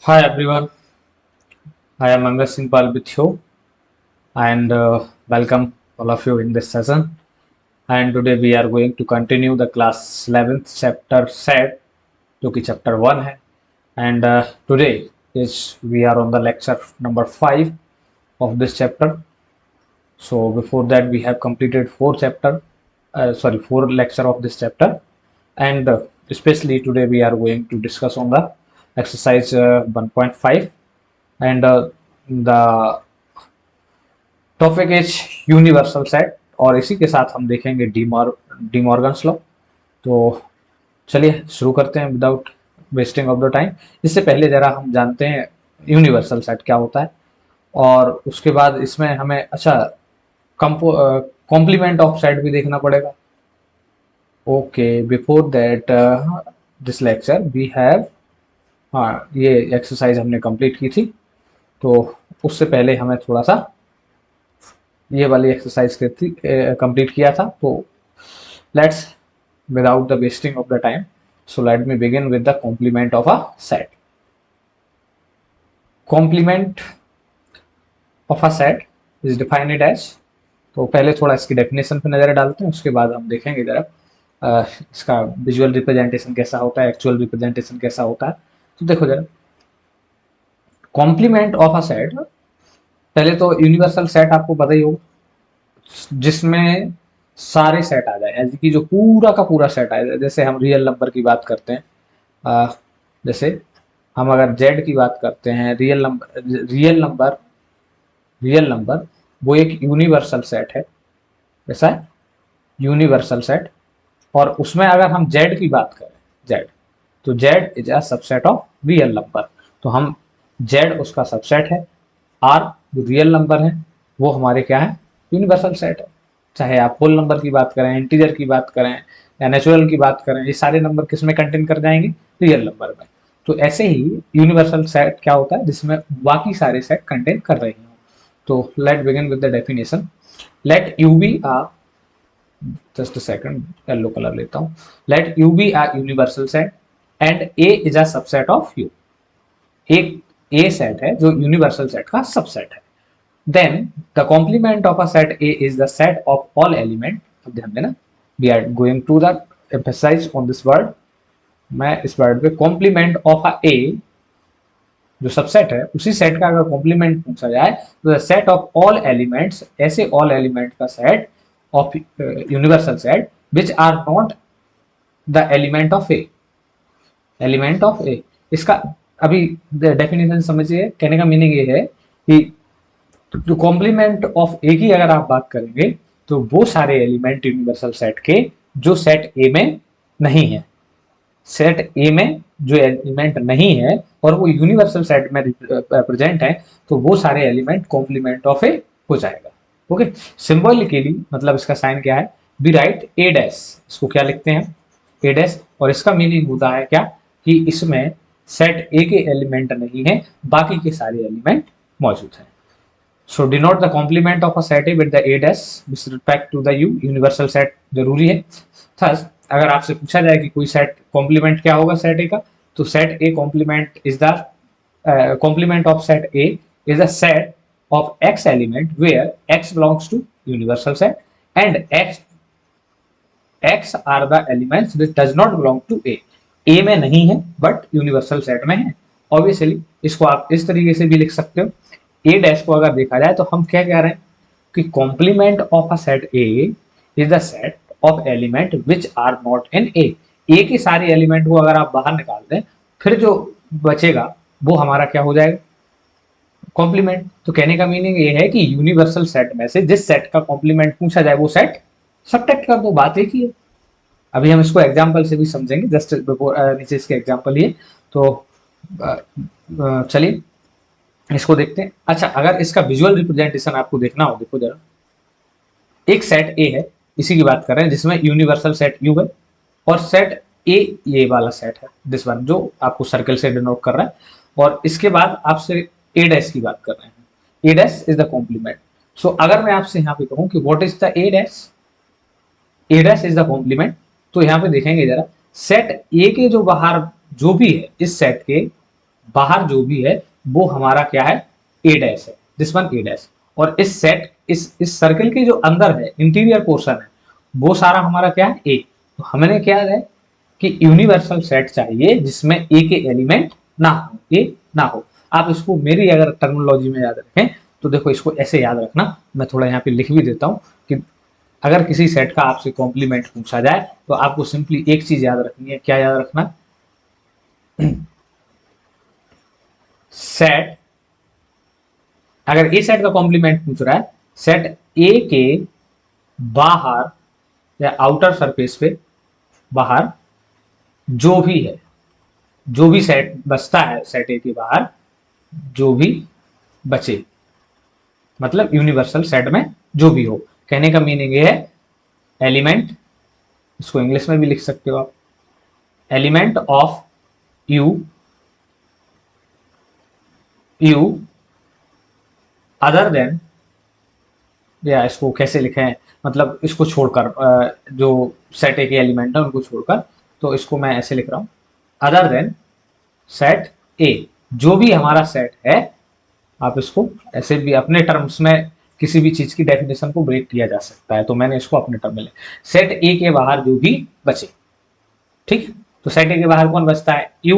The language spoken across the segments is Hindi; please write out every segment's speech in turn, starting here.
Hi everyone, I am Angas Singh Pal with you and welcome all of you in this session. And today we are going to continue the class 11th chapter set, जो कि chapter 1 है. And today is we are on the lecture number 5 of this chapter. So before that we have completed 4 lecture of this chapter, and especially today we are going to discuss on the exercise 1.5, and the topic is universal set, और इसी के साथ हम देखेंगे डीमॉर्गन्स लॉ. तो चलिए शुरू करते हैं without wasting of the time. इससे पहले जरा हम जानते हैं यूनिवर्सल सेट क्या होता है, और उसके बाद इसमें हमें अच्छा कॉम्प्लीमेंट ऑफ सेट भी देखना पड़ेगा. Okay, before that this lecture we have, हाँ ये एक्सरसाइज हमने कंप्लीट की थी, तो उससे पहले हमें थोड़ा सा ये वाली एक्सरसाइज कंप्लीट किया था. तो let's without the wasting of the time, so let me begin with the complement of a set. Complement of a set is defined as, तो पहले थोड़ा इसकी डेफिनेशन पे नजर डालते हैं, उसके बाद हम देखेंगे जरा इसका विजुअल रिप्रेजेंटेशन कैसा होता है, एक्चुअल रिप्रेजेंटेशन कैसा होता है. तो देखो जरा, कॉम्प्लीमेंट ऑफ अ सेट, पहले तो यूनिवर्सल सेट आपको पता ही होगा जिसमें सारे सेट आ जाए, यानी कि जो पूरा का पूरा सेट आ जाए. जैसे हम रियल नंबर की बात करते हैं, जैसे हम अगर जेड की बात करते हैं, रियल नंबर वो एक यूनिवर्सल सेट है. ऐसा है यूनिवर्सल सेट, और उसमें अगर हम जेड की बात करें, जेड, तो Z is a subset of real number. तो हम जेड उसका सबसेट है, आर जो रियल नंबर है वो हमारे क्या है, यूनिवर्सल सेट है. चाहे आप होल नंबर की बात करें, इंटीजर की बात करें या नेचुरल की बात करें, ये सारे नंबर किस में कंटेन कर जाएंगे, रियल नंबर में. तो ऐसे ही यूनिवर्सल सेट क्या होता है, जिसमें बाकी सारे सेट कंटेन कर रहे हैं. तो let begin with the definition. Let U be a, just a second yellow colour लेता हूं. Let U be a universal set and A is a subset of U. एक ए सेट है जो यूनिवर्सल सेट का सबसेट है. Then the complement of a set A is the set of all element. अब ध्यान देना, we are going to the emphasise on this word. मैं इस वर्ड पे कॉम्प्लीमेंट ऑफ अ ए, जो सबसेट है उसी सेट का अगर कॉम्प्लीमेंट पूछा जाए तो the set of all elements, ऐसे ऑल एलिमेंट का set of universal set which are not the element of A. Element of A, इसका अभी डेफिनेशन समझिए. कहने का मीनिंग ये है कि जो कॉम्प्लीमेंट ऑफ ए की अगर आप बात करेंगे तो वो सारे एलिमेंट यूनिवर्सल सेट के जो सेट ए में नहीं है, सेट ए में जो एलिमेंट नहीं है और वो यूनिवर्सल सेट में प्रेजेंट है, तो वो सारे एलिमेंट कॉम्प्लीमेंट ऑफ ए हो जाएगा. ओके, सिंबॉलिकली मतलब इसका साइन क्या है, बी राइट ए डैश, इसको क्या लिखते हैं, ए डैश. और इसका मीनिंग होता है क्या, कि इसमें सेट ए के एलिमेंट नहीं है, बाकी के सारे एलिमेंट मौजूद हैं. So denote the complement of a set A with the A dash with respect to the U. Universal set जरूरी है. थस अगर आपसे पूछा जाए कि कोई सेट कॉम्प्लीमेंट क्या होगा सेट ए का, तो set A complement is the complement of set A is a set of x element where x belongs to universal set and x are the elements which does not belong to a. a में नहीं है बट यूनिवर्सल सेट में है. ऑब्वियसली इसको आप इस तरीके से भी लिख सकते हो. a डैश को अगर देखा जाए तो हम क्या कह रहे हैं कि complement of a set a is the set of element which are not in a. a के सारे एलिमेंट को अगर आप बाहर निकाल दें, फिर जो बचेगा वो हमारा क्या हो जाएगा, कॉम्प्लीमेंट. तो कहने का मीनिंग ये है कि यूनिवर्सल सेट में से जिस सेट का कॉम्प्लीमेंट पूछा जाए वो सेट सब्ट्रैक्ट कर दो. बात एक ही है. अभी हम इसको एग्जांपल से भी समझेंगे, जस्ट बिफोर नीचे इसके एग्जांपल ये. तो चलिए इसको देखते हैं. अच्छा, अगर इसका विजुअल रिप्रेजेंटेशन आपको देखना हो, देखो जरा, एक सेट ए है, इसी की बात कर रहे हैं, जिसमें यूनिवर्सल सेट यू है और सेट ए ये वाला सेट है, दिस वन जो आपको सर्कल से डिनोट कर रहा है. और इसके बाद आपसे ए डैश की बात कर रहे हैं. A dash is the complement. So अगर मैं आपसे यहाँ पे कहूँ कि what is the A dash, A dash is the complement, तो यहाँ पे देखेंगे जरा, सेट ए के जो बाहर जो भी है इस सेट के बाहर जो भी है वो हमारा क्या है, ए डैश है, दिस वन ए डैश। और इस सेट इस सर्कल के जो अंदर है इंटीरियर पोर्शन है वो सारा हमारा क्या है, ए। तो हमने क्या है कि यूनिवर्सल सेट चाहिए जिसमें ए के एलिमेंट ना हो, ए ना हो। आप इसको मेरी अगर टर्मिनोलॉजी में याद रखें तो देखो इसको ऐसे याद रखना, मैं थोड़ा यहाँ पे लिख भी देता हूँ कि अगर किसी सेट का आपसे कॉम्प्लीमेंट पूछा जाए तो आपको सिंपली एक चीज याद रखनी है। क्या याद रखना, सेट, अगर ए सेट का कॉम्प्लीमेंट पूछ रहा है, सेट ए के बाहर या आउटर सरफेस पे बाहर जो भी है, जो भी सेट बचता है सेट ए के बाहर जो भी बचे, मतलब यूनिवर्सल सेट में जो भी हो। कहने का मीनिंग ये है एलिमेंट, इसको इंग्लिश में भी लिख सकते हो आप, element of you other than, या इसको कैसे लिखें, मतलब इसको छोड़कर जो सेट ए के एलिमेंट है उनको छोड़कर, तो इसको मैं ऐसे लिख रहा हूं, अदर देन सेट ए, जो भी हमारा सेट है। आप इसको ऐसे भी अपने टर्म्स में किसी भी चीज की डेफिनेशन को ब्रेक किया जा सकता है, तो मैंने इसको अपने टर्म में लिखा, सेट ए के बाहर जो भी बचे, ठीक। तो सेट ए के बाहर कौन बचता है, यू,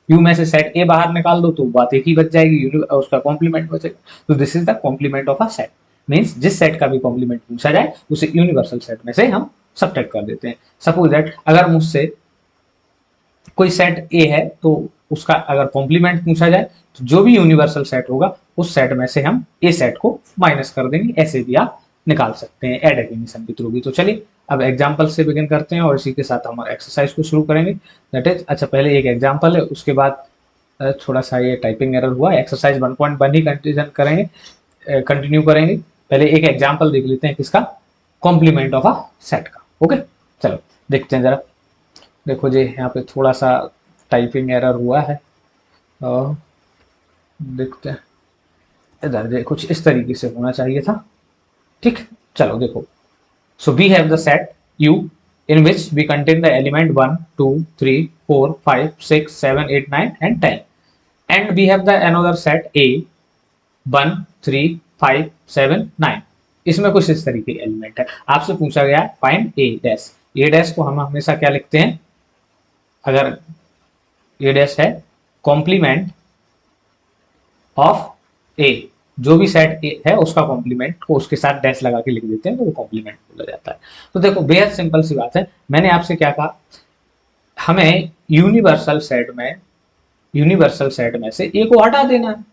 यू में से सेट ए बाहर निकाल दो तो बात एक ही बच जाएगी, उसका कॉम्प्लीमेंट बचेगा। तो this is the complement of a set, means जिस सेट का भी कॉम्प्लीमेंट पूछा जाए उसे यूनिवर्सल सेट में से हम सब्ट्रैक्ट कर देते हैं। सपोज दैट अगर मुझसे कोई सेट ए है तो उसका अगर कॉम्प्लीमेंट पूछा जाए तो जो भी यूनिवर्सल सेट होगा उस सेट में से हम ए सेट को माइनस कर देंगे, ऐसे भी आप निकाल सकते हैं ए डेफिनेशन के थ्रू भी। तो चलिए अब एग्जांपल से बिगिन करते हैं और इसी के साथ हम एक्सरसाइज को शुरू करेंगे। दैट इज, अच्छा पहले एक एग्जांपल है, उसके बाद थोड़ा सा ये टाइपिंग एरर हुआ, एक्सरसाइज 1.1 ही कंटिन्यू करेंगे। पहले एक एग्जांपल देख लेते हैं किसका, कॉम्प्लीमेंट ऑफ अ सेट का। ओके चलो देखते हैं जरा। देखो जी यहाँ पे थोड़ा सा टाइपिंग एरर हुआ है, और देखते हैं इधर दे, कुछ इस तरीके से होना चाहिए था, ठीक। चलो देखो, so we have the set U in which we contain the element 1 2 3 4 5 6 7 8 9 and 10, and we have the another set A 1 3 5 7 9। इसमें कुछ इस तरीके के एलिमेंट है, आपसे पूछा गया है find A dash. A dash को हम हमेशा क्या लिखते हैं, अगर ए डैश है कॉम्प्लीमेंट ऑफ ए, जो भी सेट ए है उसका कॉम्प्लीमेंट को उसके साथ डैश लगा के लिख देते हैं तो वो कॉम्प्लीमेंट बोला जाता है। तो देखो बेहद सिंपल सी बात है, मैंने आपसे क्या कहा, हमें यूनिवर्सल सेट में से ए को हटा देना है।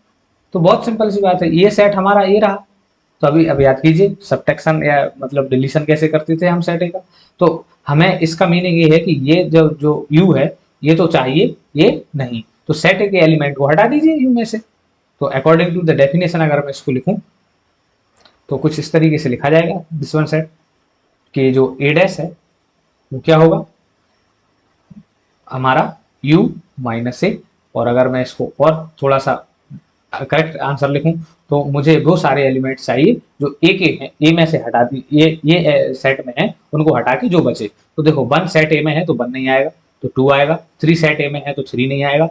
तो बहुत सिंपल सी बात है, ये सेट हमारा ए रहा, तो अभी अब याद कीजिए सब्ट्रैक्शन या मतलब डिलीशन कैसे करते थे हम सेट ए का। तो हमें इसका मीनिंग ये है कि ये जो यू है ये तो चाहिए, ये नहीं, तो सेट ए के एलिमेंट को हटा दीजिए यू में से। तो अकॉर्डिंग टू द डेफिनेशन अगर मैं इसको लिखूं तो कुछ इस तरीके से लिखा जाएगा, दिस वन सेट कि जो ए डैश है वो क्या होगा हमारा u माइनस ए। और अगर मैं इसको और थोड़ा सा करेक्ट आंसर लिखूं तो मुझे वो सारे एलिमेंट चाहिए जो ए के हैं, ए में से हटा दी, ये सेट में है उनको हटा के जो बचे। तो देखो 1 सेट ए में है तो 1 नहीं आएगा तो 2 आएगा, 3 सेट ए में है तो 3 नहीं आएगा,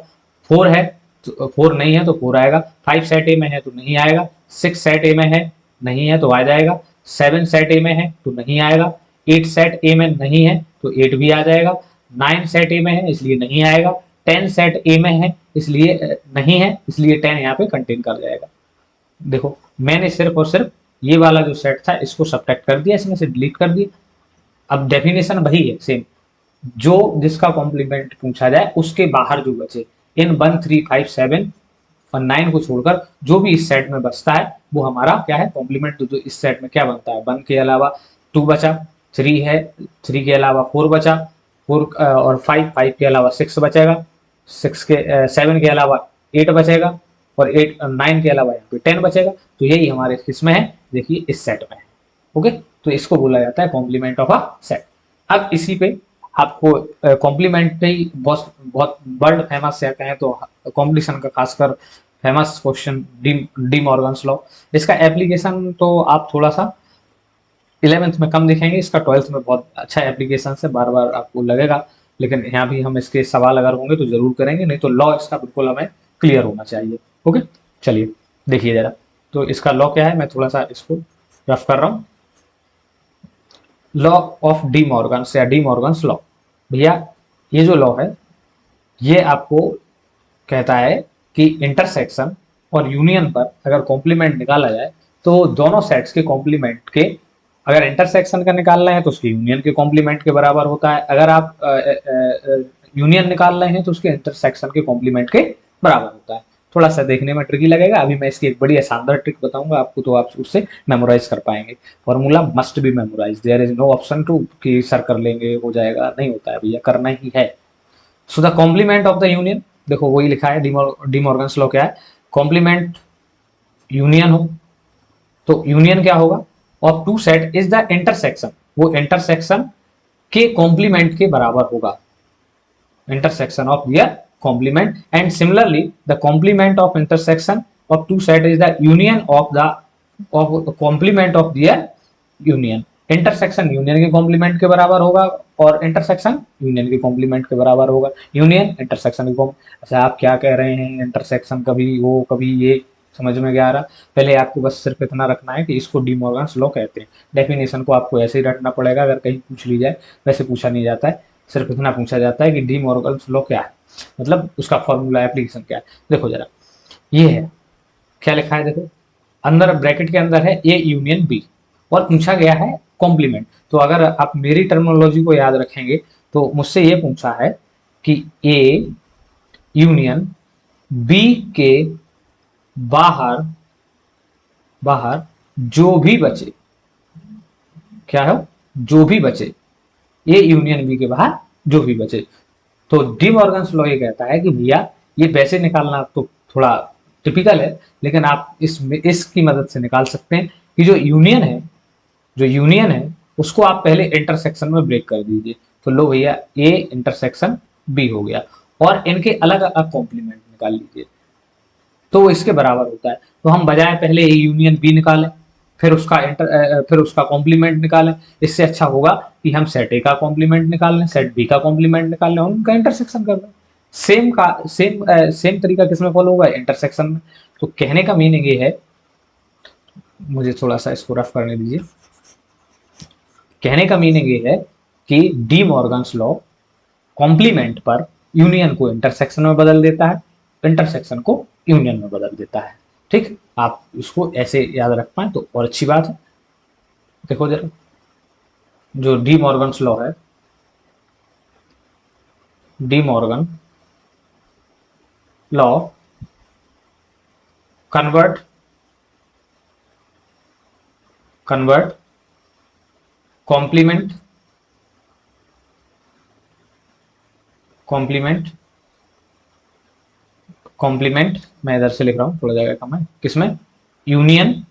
4 है तो 4 नहीं है तो 4 आएगा, 5 सेट ए में है तो नहीं आएगा, 6 सेट ए में है नहीं है तो आ जाएगा, 7 सेट ए में है तो नहीं आएगा, 8 सेट ए में नहीं है तो 8 भी आ जाएगा, 9 सेट ए में है इसलिए नहीं आएगा, 10 सेट ए में है इसलिए नहीं है, इसलिए 10 यहाँ पे कंटेन कर जाएगा। देखो मैंने सिर्फ और सिर्फ ये वाला जो सेट था इसको सब्ट्रैक्ट कर दिया, इसमें से डिलीट कर दिया। अब डेफिनेशन वही है सेम, जो जिसका कॉम्प्लीमेंट पूछा जाए उसके बाहर जो बचे, इन 1 3 5 7 और 9 को छोड़कर जो भी इस सेट में बचता है वो हमारा क्या है कॉम्प्लीमेंट। तो जो इस सेट में क्या बनता है, 1 के अलावा 2 बचा, 3 है, 3 के अलावा 4 बचा, 4 और 5 के अलावा 6 बचेगा, 7 के अलावा 8 बचेगा, और 9 के अलावा यहाँ पे 10 बचेगा। तो यही हमारे किसमें है, देखिए इस सेट में है। ओके तो इसको बोला जाता है कॉम्प्लीमेंट ऑफ अ सेट। अब इसी पे आपको कॉम्प्लीमेंट ही बहुत बहुत वर्ल्ड फेमस है कहें तो कॉम्पिटिशन का खासकर famous question D Morgan's law. इसका एप्लीकेशन तो आप थोड़ा सा 11th में कम दिखेंगे, इसका 12th में बहुत अच्छा एप्लीकेशन है, बार बार आपको लगेगा, लेकिन यहाँ भी हम इसके सवाल अगर होंगे तो जरूर करेंगे, नहीं तो लॉ इसका बिल्कुल हमें क्लियर होना चाहिए। ओके, चलिए देखिए जरा, तो इसका लॉ क्या है, मैं थोड़ा सा इसको रफ कर रहा हूँ। लॉ ऑफ डी मॉर्गन्स या डी मॉर्गन्स लॉ, भैया ये जो लॉ है ये आपको कहता है कि इंटरसेक्शन और यूनियन पर अगर कॉम्प्लीमेंट निकाला जाए तो दोनों सेट्स के कॉम्प्लीमेंट के, अगर इंटरसेक्शन का निकाल रहे हैं तो उसके यूनियन के कॉम्प्लीमेंट के बराबर होता है, अगर आप यूनियन निकाल रहे हैं तो उसके इंटरसेक्शन के कॉम्प्लीमेंट के बराबर होता है। थोड़ा सा देखने में ट्रिकी लगेगा, अभी मैं इसकी एक बड़ी शानदार ट्रिक बताऊंगा आपको, तो आप उससे मेमोराइज कर पाएंगे। Formula must be memorise, there is no option to कि सर कर लेंगे हो जाएगा, नहीं होता है भैया, करना ही है। So the complement of the union, देखो वही लिखा है डी मॉर्गन्स लॉ क्या है, कॉम्प्लीमेंट यूनियन हो तो यूनियन क्या होगा, of two set is the intersection, वो इंटरसेक्शन के कॉम्प्लीमेंट के बराबर होगा, intersection of their complement, and similarly the complement of intersection of two set is the union of the complement of their union। Intersection union के कॉम्प्लीमेंट के बराबर होगा और इंटरसेक्शन यूनियन के कॉम्प्लीमेंट के बराबर होगा, यूनियन इंटरसेक्शन के। अच्छा आप क्या कह रहे हैं, इंटरसेक्शन कभी वो कभी ये, समझ में क्या आ रहा, पहले आपको बस सिर्फ इतना रखना है कि इसको डी मॉर्गन्स लॉ कहते हैं, डेफिनेशन को आपको ऐसे ही रखना पड़ेगा, अगर कहीं पूछ ली जाए, वैसे पूछा नहीं जाता है, सिर्फ इतना पूछा जाता है कि डी मॉर्गन्स लॉ क्या है, मतलब उसका फॉर्मूला एप्लीकेशन क्या है। देखो जरा ये है, क्या लिखा है, देखो अंदर ब्रैकेट के अंदर है ए यूनियन बी और पूछा गया है कॉम्प्लीमेंट। तो अगर आप मेरी टर्मिनोलॉजी को याद रखेंगे तो मुझसे ये पूछा है कि ए यूनियन बी के बाहर बाहर जो भी बचे, क्या है, जो भी बचे, ए यूनियन बी के बाहर जो भी बचे। तो डी मॉर्गन्स लॉ ये कहता है कि भैया ये वैसे निकालना तो थोड़ा टिपिकल है, लेकिन आप इसकी मदद से निकाल सकते हैं कि जो यूनियन है उसको आप पहले इंटरसेक्शन में ब्रेक कर दीजिए, तो लो भैया ए इंटरसेक्शन बी हो गया, और इनके अलग अलग कॉम्प्लीमेंट निकाल लीजिए तो वो इसके बराबर होता है। तो हम बजाय पहले ए यूनियन बी निकालें फिर उसका कॉम्प्लीमेंट निकालें, इससे अच्छा होगा कि हम सेट ए का कॉम्प्लीमेंट निकाल लें, सेट बी का कॉम्प्लीमेंट निकाल लें, उनका इंटरसेक्शन कर लें। सेम तरीका किसमें फॉलो होगा, इंटरसेक्शन में। तो कहने का मीनिंग ये है, मुझे थोड़ा सा इसको रफ करने दीजिए, कहने का मीनिंग ये है कि डी मॉर्गन्स लॉ कॉम्प्लीमेंट पर यूनियन को इंटरसेक्शन में बदल देता है, इंटरसेक्शन को यूनियन में बदल देता है। ठीक, आप इसको ऐसे याद रख पाए तो और अच्छी बात है। देखो जरा, जो डी मॉर्गन्स लॉ है, De Morgan law convert complement मैं इधर से लिख रहा हूं, थोड़ा जगह कम है, किसमें, यूनियन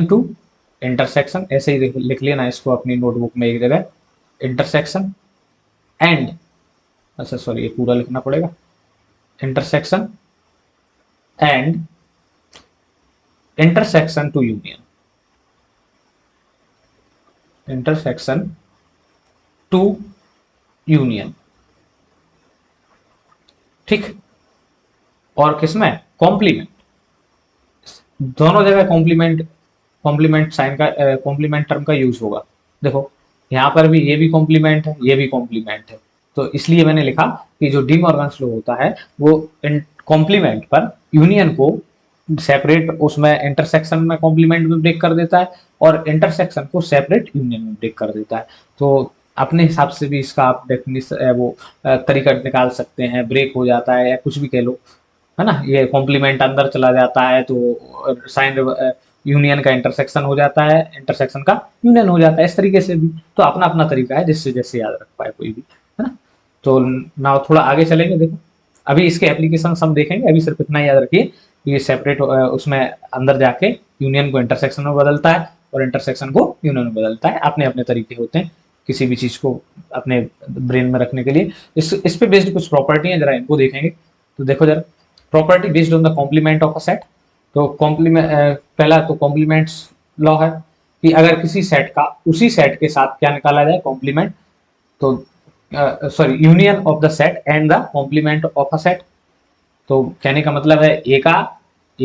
टू इंटरसेक्शन, ऐसे ही लिख लेना इसको अपनी नोटबुक में एक जगह, इंटरसेक्शन एंड, अच्छा सॉरी ये पूरा लिखना पड़ेगा, intersection and intersection to union, intersection to union. ठीक, और किसमें, कॉम्प्लीमेंट, दोनों जगह कॉम्प्लीमेंट साइन का कॉम्प्लीमेंट टर्म का यूज होगा। देखो यहां पर भी ये भी कॉम्प्लीमेंट है, ये भी कॉम्प्लीमेंट है, तो इसलिए मैंने लिखा कि जो डी मॉर्गन्स लॉ होता है वो कॉम्प्लीमेंट पर यूनियन को सेपरेट उसमें इंटरसेक्शन में कॉम्प्लीमेंट में ब्रेक कर देता है और इंटरसेक्शन को सेपरेट यूनियन में ब्रेक कर देता है। तो अपने हिसाब से भी इसका आप डेफिनेशन वो तरीका निकाल सकते हैं, ब्रेक हो जाता है या कुछ भी कह लो, है ना, ये कॉम्प्लीमेंट अंदर चला जाता है तो साइन यूनियन का इंटरसेक्शन हो जाता है, इंटरसेक्शन का यूनियन हो जाता है, इस तरीके से भी। तो अपना अपना तरीका है जिससे जैसे याद रख पाए कोई भी, है ना। तो ना थोड़ा आगे चलेंगे, देखो अभी इसके एप्लीकेशन हम देखेंगे, अभी सिर्फ इतना याद रखिए ये सेपरेट उसमें अंदर जाके यूनियन को इंटरसेक्शन में बदलता है और इंटरसेक्शन को यूनियन में बदलता है, अपने अपने तरीके होते हैं किसी भी चीज को अपने ब्रेन में रखने के लिए। इस पे बेस्ड कुछ प्रॉपर्टी है, जरा इनको देखेंगे। तो देखो जरा, property based on the complement of a set. तो कॉम्प्लीमेंट पहला तो कॉम्प्लीमेंट्स लॉ है कि अगर किसी सेट का उसी सेट के साथ क्या निकाला जाए, कॉम्प्लीमेंट, तो sorry union of the set and the complement of a set. तो कहने का मतलब है ए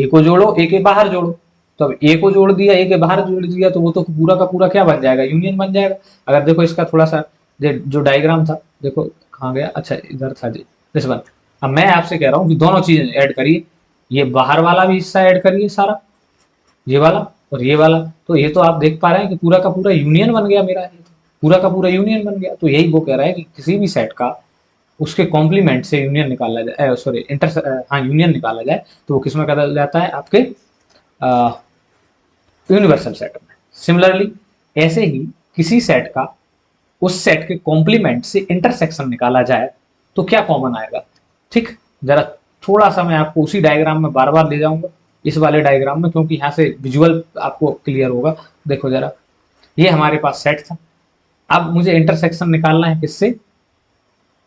को जोड़ो, ए के बाहर जोड़ो। तो अब ए को जोड़ दिया, ए के बाहर जोड़ दिया, तो वो तो पूरा का पूरा क्या बन जाएगा, यूनियन बन जाएगा। अगर देखो इसका थोड़ा सा जो डायग्राम था, देखो कहाँ गया, अच्छा इधर था जी, दिस वन। अब मैं आपसे कह रहा हूँ कि दोनों चीजें ऐड करिए, ये बाहर वाला भी हिस्सा ऐड करिए सारा, ये वाला और ये वाला। तो ये तो आप देख पा रहे हैं कि पूरा का पूरा यूनियन बन गया मेरा, ये तो पूरा का पूरा यूनियन बन गया। तो यही वो कह रहा है कि किसी भी सेट का उसके कॉम्प्लीमेंट से यूनियन निकाला जाए, सॉरी इंटर हाँ यूनियन निकाला जाए, तो वो किसमें करा जाता है, आपके यूनिवर्सल सेट में। सिमिलरली ऐसे ही किसी सेट का उस सेट के कॉम्प्लीमेंट से इंटरसेक्शन निकाला जाए तो क्या कॉमन आएगा। ठीक, जरा थोड़ा सा मैं आपको उसी डायग्राम में बार बार ले जाऊंगा, इस वाले डायग्राम में, क्योंकि यहाँ से विजुअल आपको क्लियर होगा। देखो जरा, ये हमारे पास सेट था, अब मुझे इंटरसेक्शन निकालना है किससे,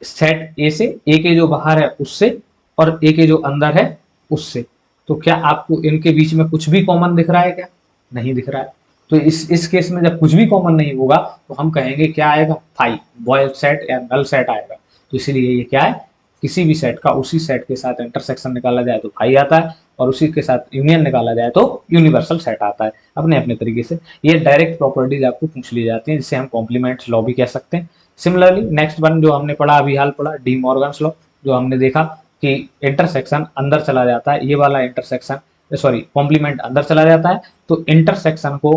सेट ए से, ए के जो बाहर है उससे और ए के जो अंदर है उससे। तो क्या आपको इनके बीच में कुछ भी कॉमन दिख रहा है क्या, नहीं दिख रहा है। तो इस केस में जब कुछ भी कॉमन नहीं होगा तो हम कहेंगे क्या आएगा, फाई, बॉयल सेट या नल सेट आएगा। तो इसीलिए ये क्या है, किसी भी सेट का उसी सेट के साथ इंटरसेक्शन निकाला जाए तो फाई आता है, और उसी के साथ यूनियन निकाला जाए तो यूनिवर्सल सेट आता है, अपने अपने तरीके से। ये डायरेक्ट प्रॉपर्टीज आपको पूछ ली जाती हैं, जिसे हम कॉम्प्लीमेंट्स लॉ भी कह सकते हैं। सिमिलरली नेक्स्ट वन जो हमने पढ़ा, अभी हाल पढ़ा, डी मॉर्गन्स लॉ, जो हमने देखा कि इंटरसेक्शन अंदर चला जाता है, ये वाला इंटरसेक्शन, सॉरी कॉम्प्लीमेंट अंदर चला जाता है तो इंटरसेक्शन को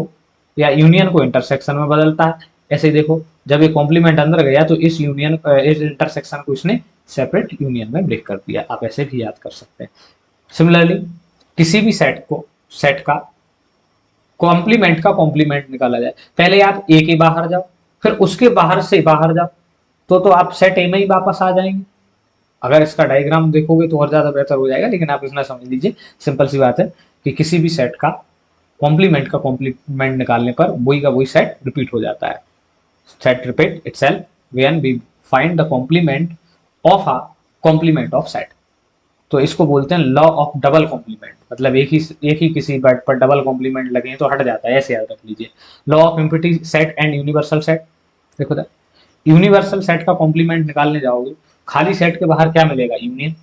या यूनियन को इंटरसेक्शन में बदलता है। ऐसे ही देखो, जब ये कॉम्प्लीमेंट अंदर गया तो इस यूनियन इस इंटरसेक्शन को इसने सेपरेट यूनियन में ब्रेक कर दिया, आप ऐसे भी याद कर सकते हैं। सिमिलरली किसी भी सेट का कॉम्प्लीमेंट का कॉम्प्लीमेंट निकाला जाए, पहले आप ए के बाहर जाओ, फिर उसके बाहर से बाहर जाओ, तो आप सेट ए में ही वापस आ जाएंगे। अगर इसका डायग्राम देखोगे तो और ज्यादा बेहतर हो जाएगा, लेकिन आप इतना समझ लीजिए, सिंपल सी बात है कि किसी भी सेट का कॉम्प्लीमेंट का कॉम्प्लीमेंट निकालने पर वही का वही सेट रिपीट हो जाता है। Set repeat itself when we find the complement of a complement of set. तो इसको बोलते हैं लॉ ऑफ डबल कॉम्प्लीमेंट, मतलब एक ही किसी वर्ड पर डबल कॉम्प्लीमेंट लगे तो हट जाता है, ऐसे याद रख लीजिए। Law of empty set and universal set, देखो था, यूनिवर्सल सेट का कॉम्प्लीमेंट निकालने जाओगे, खाली सेट के बाहर क्या मिलेगा, यूनियन।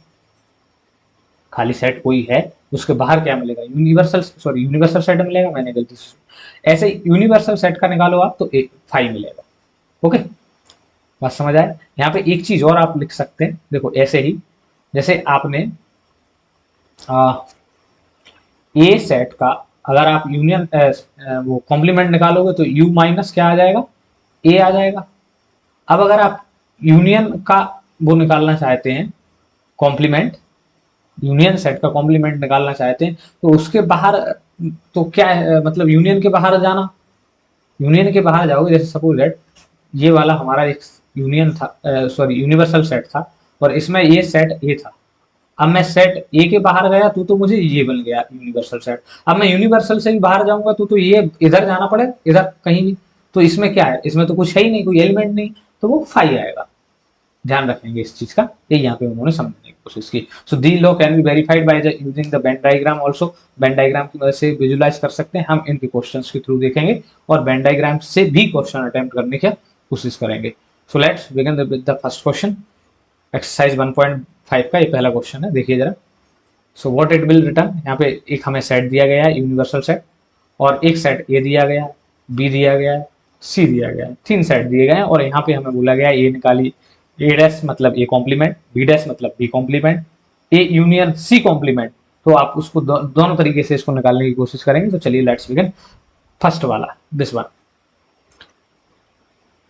खाली सेट कोई है उसके बाहर क्या मिलेगा, यूनिवर्सल, सॉरी यूनिवर्सल सेट मिलेगा, मैंने गलती से। ऐसे यूनिवर्सल सेट का निकालो आप तो एक फाइव मिलेगा। ओके, बात समझ आए। यहाँ पे एक चीज और आप लिख सकते हैं, देखो ऐसे ही जैसे आपने ए सेट का अगर आप यूनियन वो कॉम्प्लीमेंट निकालोगे तो यू माइनस क्या आ जाएगा, ए आ जाएगा। अब अगर आप यूनियन का वो निकालना चाहते हैं कॉम्प्लीमेंट, यूनियन सेट का कॉम्प्लीमेंट निकालना चाहते हैं तो उसके बाहर, तो क्या है मतलब यूनियन के बाहर जाना, यूनियन के बाहर जाओगे, जैसे सपोज दैट ये वाला हमारा एक यूनियन था, सॉरी यूनिवर्सल सेट था, और इसमें ये सेट ए था। अब मैं सेट ए के बाहर गया तो मुझे ये बन गया यूनिवर्सल सेट। अब मैं यूनिवर्सल से भी बाहर जाऊंगा तो ये इधर जाना पड़ेगा, इधर कहीं भी। तो इसमें क्या है, इसमें तो कुछ है ही नहीं, कोई एलिमेंट नहीं, तो वो फाई आएगा। ध्यान रखेंगे इस चीज का, ये यहाँ पे उन्होंने समझने की कोशिश की। So the law can be verified by using the Venn diagram also. Venn diagram की मदद से विजुलाइज कर सकते हैं, हम इनके क्वेश्चन के थ्रू देखेंगे और वेन डायग्राम से भी क्वेश्चन अटेम्प्ट करने की कोशिश करेंगे। So let's begin with the first question, exercise 1.5 का ये पहला क्वेश्चन है, देखिए जरा। So what it will return, यहाँ पे एक हमें सेट दिया गया है यूनिवर्सल सेट, और एक सेट ए दिया गया है, बी दिया गया है, सी दिया गया है, तीन सेट दिए गए हैं। और यहाँ पे हमें बोला गया है ए निकाली, ए डैश मतलब ए कॉम्प्लीमेंट, बी डैश मतलब B complement, A union C complement. तो आप उसको दोनों तरीके से इसको निकालने की कोशिश करेंगे। तो चलिए लेट्स बिगिन फर्स्ट वाला, दिस वन,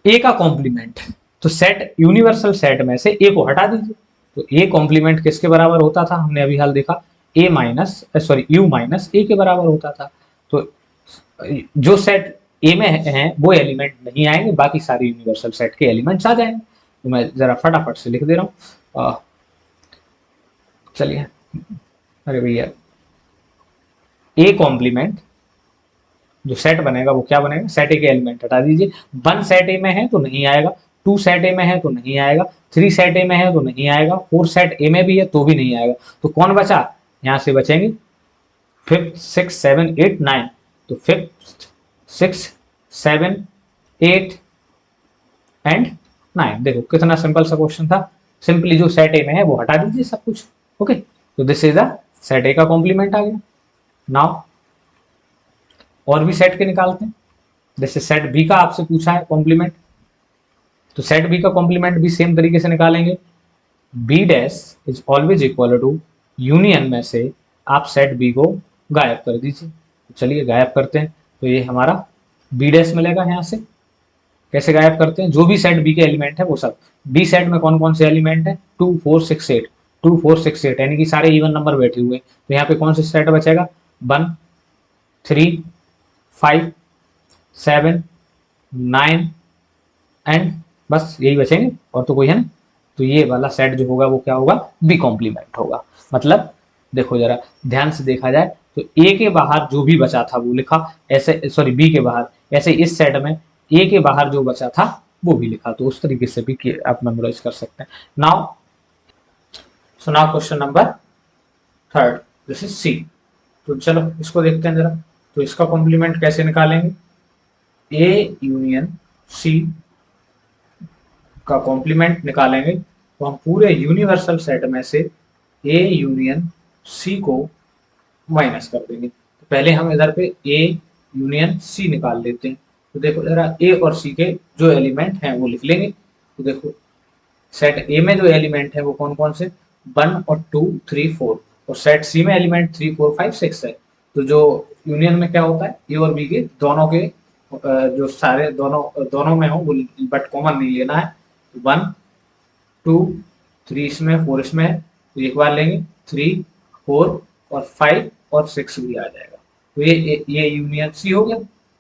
ए का कॉम्प्लीमेंट। तो सेट यूनिवर्सल सेट में से ए को हटा दीजिए, तो ए कॉम्प्लीमेंट किसके बराबर होता था, हमने अभी हाल देखा, ए माइनस सॉरी यू माइनस ए के बराबर होता था। तो जो सेट ए में है वो एलिमेंट नहीं आएंगे, बाकी सारे यूनिवर्सल सेट के एलिमेंट्स आ जाएंगे। तो मैं जरा फटाफट से लिख दे रहा हूँ, चलिए, अरे भैया, ए कॉम्प्लीमेंट जो सेट बनेगा वो क्या बनेगा, सेट ए के एलिमेंट हटा दीजिए। वन सेट ए में है तो नहीं आएगा, टू सेट ए में है तो नहीं आएगा, थ्री सेट ए में है तो नहीं आएगा, फोर सेट ए में भी है तो भी नहीं आएगा। तो कौन बचा, यहां से बचेंगे fifth, six, seven, eight, nine. तो fifth, six, seven, eight and nine. देखो कितना सिंपल सा क्वेश्चन था, सिंपली जो सेट ए में है वो हटा दीजिए सब कुछ। ओके, तो this is a set A का कॉम्प्लीमेंट आ गया। नाउ और भी सेट के निकालते हैं, जैसे सेट बी का आपसे पूछा है कॉम्प्लीमेंट, तो सेट बी का कॉम्प्लीमेंट भी सेम तरीके से निकालेंगे। B dash is always equal to union में से आप सेट बी को गायब कर दीजिए। तो चलिए गायब करते हैं, तो ये हमारा बी डैश मिलेगा यहाँ से। कैसे गायब करते हैं, जो भी सेट बी के एलिमेंट है वो सब, बी सेट में कौन कौन से एलिमेंट है, 2 4 6 8, 2 4 6 8 यानी कि सारे इवन नंबर बैठे हुए, तो यहाँ पे कौन से सेट बचेगा, 1 3 5 7 9 एंड बस यही बचेंगे और तो कोई है ना। तो ये वाला सेट जो होगा वो क्या होगा, बी कॉम्प्लीमेंट होगा। मतलब देखो जरा ध्यान से देखा जाए तो ए के बाहर जो भी बचा था वो लिखा, ऐसे सॉरी बी के बाहर, ऐसे इस सेट में ए के बाहर जो बचा था वो भी लिखा, तो उस तरीके से भी आप मेमोराइज कर सकते हैं। Now so now question number third, this is C. तो चलो इसको देखते हैं जरा, तो इसका कॉम्प्लीमेंट कैसे निकालेंगे, ए यूनियन सी का कॉम्प्लीमेंट निकालेंगे तो हम पूरे यूनिवर्सल सेट में से ए यूनियन सी को माइनस कर देंगे। तो पहले हम इधर पे ए यूनियन सी निकाल लेते हैं। तो देखो जरा ए और सी के जो एलिमेंट हैं वो लिख लेंगे। तो देखो सेट ए में जो एलिमेंट है वो कौन कौन से, 1 और 2 3 4, और सेट सी में एलिमेंट 3 4 5 6 है। तो जो यूनियन में क्या होता है, ए और बी के दोनों के जो सारे दोनों में हो वो बट कॉमन नहीं लेना है। 1 2 3 इसमें 4 इसमें है, तो एक बार लेंगे 3 4 और 5 और 6 भी आ जाएगा। तो ये यूनियन सी हो गया।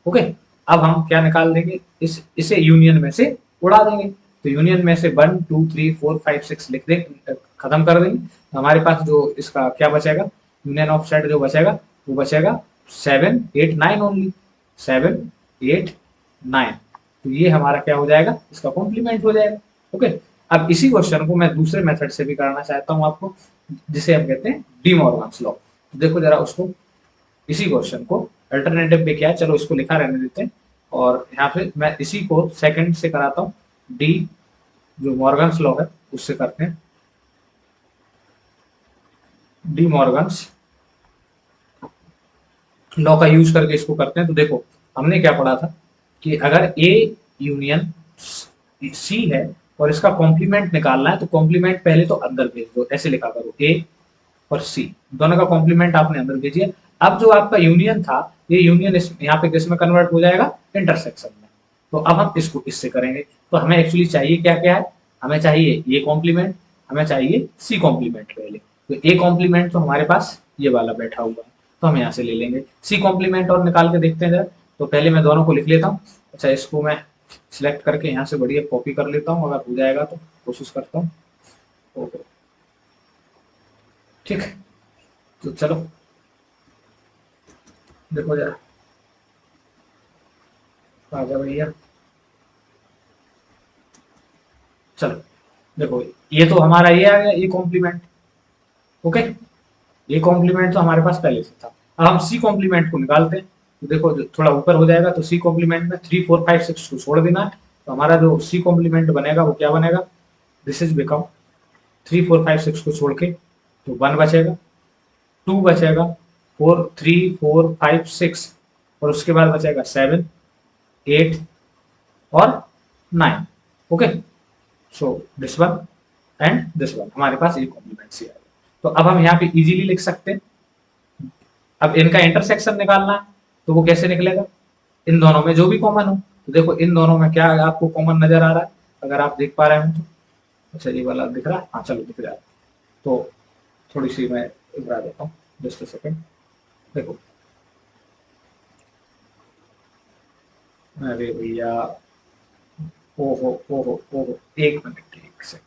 ओके, अब हम क्या निकाल देंगे, इसे यूनियन में से उड़ा देंगे। तो यूनियन में से 1 2 3 4 5 6 लिख देंगे, खत्म कर देंगे। तो हमारे पास जो इसका क्या बचेगा, यूनियन ऑफ सेट जो बचेगा वो बचेगा 7 8 9 ओनली, 7 8 9। तो ये हमारा क्या हो जाएगा, इसका कॉम्प्लीमेंट हो जाएगा। ओके, अब इसी क्वेश्चन को मैं दूसरे मेथड से भी कराना चाहता हूँ आपको, जिसे हम कहते हैं डी मॉर्गन्स लॉ। तो देखो जरा उसको, इसी क्वेश्चन को अल्टरनेटिव पे क्या है, चलो इसको लिखा रहने देते हैं और यहाँ पे मैं इसी को सेकंड से कराता हूँ, डी जो मॉर्गन्स लॉ है उससे करते हैं, डी मॉर्गन्स लॉ का यूज करके इसको करते हैं। तो देखो हमने क्या पढ़ा था कि अगर ए यूनियन सी है और इसका कॉम्प्लीमेंट निकालना है तो कॉम्प्लीमेंट पहले तो अंदर भेज दो, ऐसे लिखा करो ए और सी दोनों का कॉम्प्लीमेंट आपने अंदर भेजिए। अब जो आपका यूनियन था ये यूनियन यहाँ पे किस में कन्वर्ट हो जाएगा, इंटरसेक्शन में। तो अब हम इसको इससे करेंगे। तो हमें एक्चुअली चाहिए क्या क्या है, हमें चाहिए ए कॉम्प्लीमेंट, हमें चाहिए सी कॉम्प्लीमेंट पहले। तो ए कॉम्प्लीमेंट तो हमारे पास ये वाला बैठा हुआ है, तो हम यहाँ से ले लेंगे। सी कॉम्प्लीमेंट और निकाल के देखते हैं जरा। तो पहले मैं दोनों को लिख लेता हूँ। अच्छा, इसको मैं सिलेक्ट करके यहाँ से बढ़िया कॉपी कर लेता हूँ, अगर हो जाएगा तो कोशिश करता हूँ। ओके ठीक है, तो चलो देखो जरा, आ गया भैया। चलो देखो ये तो हमारा ये आ गया, ये कॉम्प्लीमेंट। ओके, ये कॉम्प्लीमेंट तो हमारे पास पहले से था। अब हम सी कॉम्प्लीमेंट को निकालते हैं। तो देखो जो थोड़ा ऊपर हो जाएगा, तो सी कॉम्प्लीमेंट में 3 4 5 6 को छोड़ देना है। तो हमारा जो सी कॉम्प्लीमेंट बनेगा वो क्या बनेगा, दिस इज बिकम 3 4 5 6 को छोड़ के तो 1 बचेगा, 2 बचेगा, 4 3 4 5 6 और उसके बाद बचेगा 7 8 और 9। Okay, so this one and this one, हमारे पास ये कॉम्प्लीमेंट सी आएगा। तो अब हम यहाँ पे इजीली लिख सकते हैं। अब इनका इंटरसेक्शन निकालना है, तो वो कैसे निकलेगा, इन दोनों में जो भी कॉमन हो। तो देखो इन दोनों में क्या आपको कॉमन नजर आ रहा है, अगर आप देख पा रहे हो तो। अच्छा ये वाला दिख रहा है, हाँ चलो दिख रहा है। तो थोड़ी सी मैं इधर देता हूँ, जस्ट अ सेकंड। देखो अरे भैया, ओहो ओहो ओहो, एक मिनट एक सेकंड,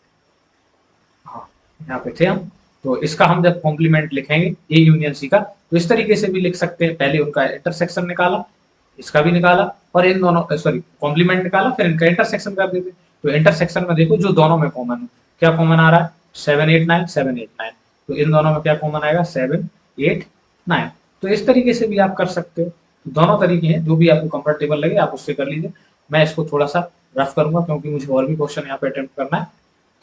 हाँ यहाँ पे थे हम। तो इसका हम जब कॉम्प्लीमेंट लिखेंगे ए यूनियन सी का, तो इस तरीके से भी लिख सकते हैं। पहले उनका इंटरसेक्शन निकाला, इसका भी निकाला, और इन दोनों सॉरी कॉम्प्लीमेंट निकाला, फिर इनका इंटरसेक्शन कर देते। तो इंटरसेक्शन में देखो जो दोनों में कॉमन है, क्या कॉमन आ रहा है, 7 8 9 7 8 9। तो इन दोनों में क्या कॉमन आएगा, 7 8 9। तो इस तरीके से भी आप कर सकते हो। तो दोनों तरीके हैं, जो भी आपको कंफर्टेबल लगे आप उससे कर लीजिए। मैं इसको थोड़ा सा रफ करूंगा क्योंकि मुझे और भी क्वेश्चन यहाँ पे अटेम्प्ट करना है।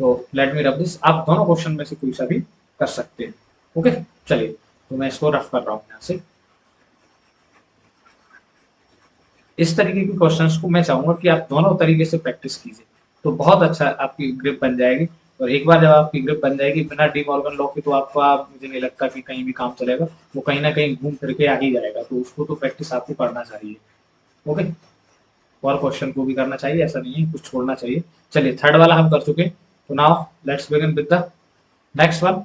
तो लेट मी रब दिस, आप दोनों क्वेश्चन में से कोई सा भी कर सकते हैं। ओके, चलिए तो मैं इसको रफ कर रहा हूँ यहाँ से। इस तरीके के क्वेश्चंस को मैं चाहूंगा कि आप दोनों तरीके से प्रैक्टिस कीजिए, तो बहुत अच्छा आपकी ग्रिप बन जाएगी। और एक बार जब आपकी ग्रिप बन जाएगी बिना डी मॉर्गन लॉ के, तो आपका मुझे नहीं लगता कि कहीं भी काम चलेगा, वो कहीं ना कहीं घूम फिर के आ ही जाएगा, तो उसको तो प्रैक्टिस आपको करना चाहिए। ओके, और क्वेश्चन को भी करना चाहिए, ऐसा नहीं है कुछ छोड़ना चाहिए। चलिए थर्ड वाला हम कर चुके, तो now let's begin with the next one.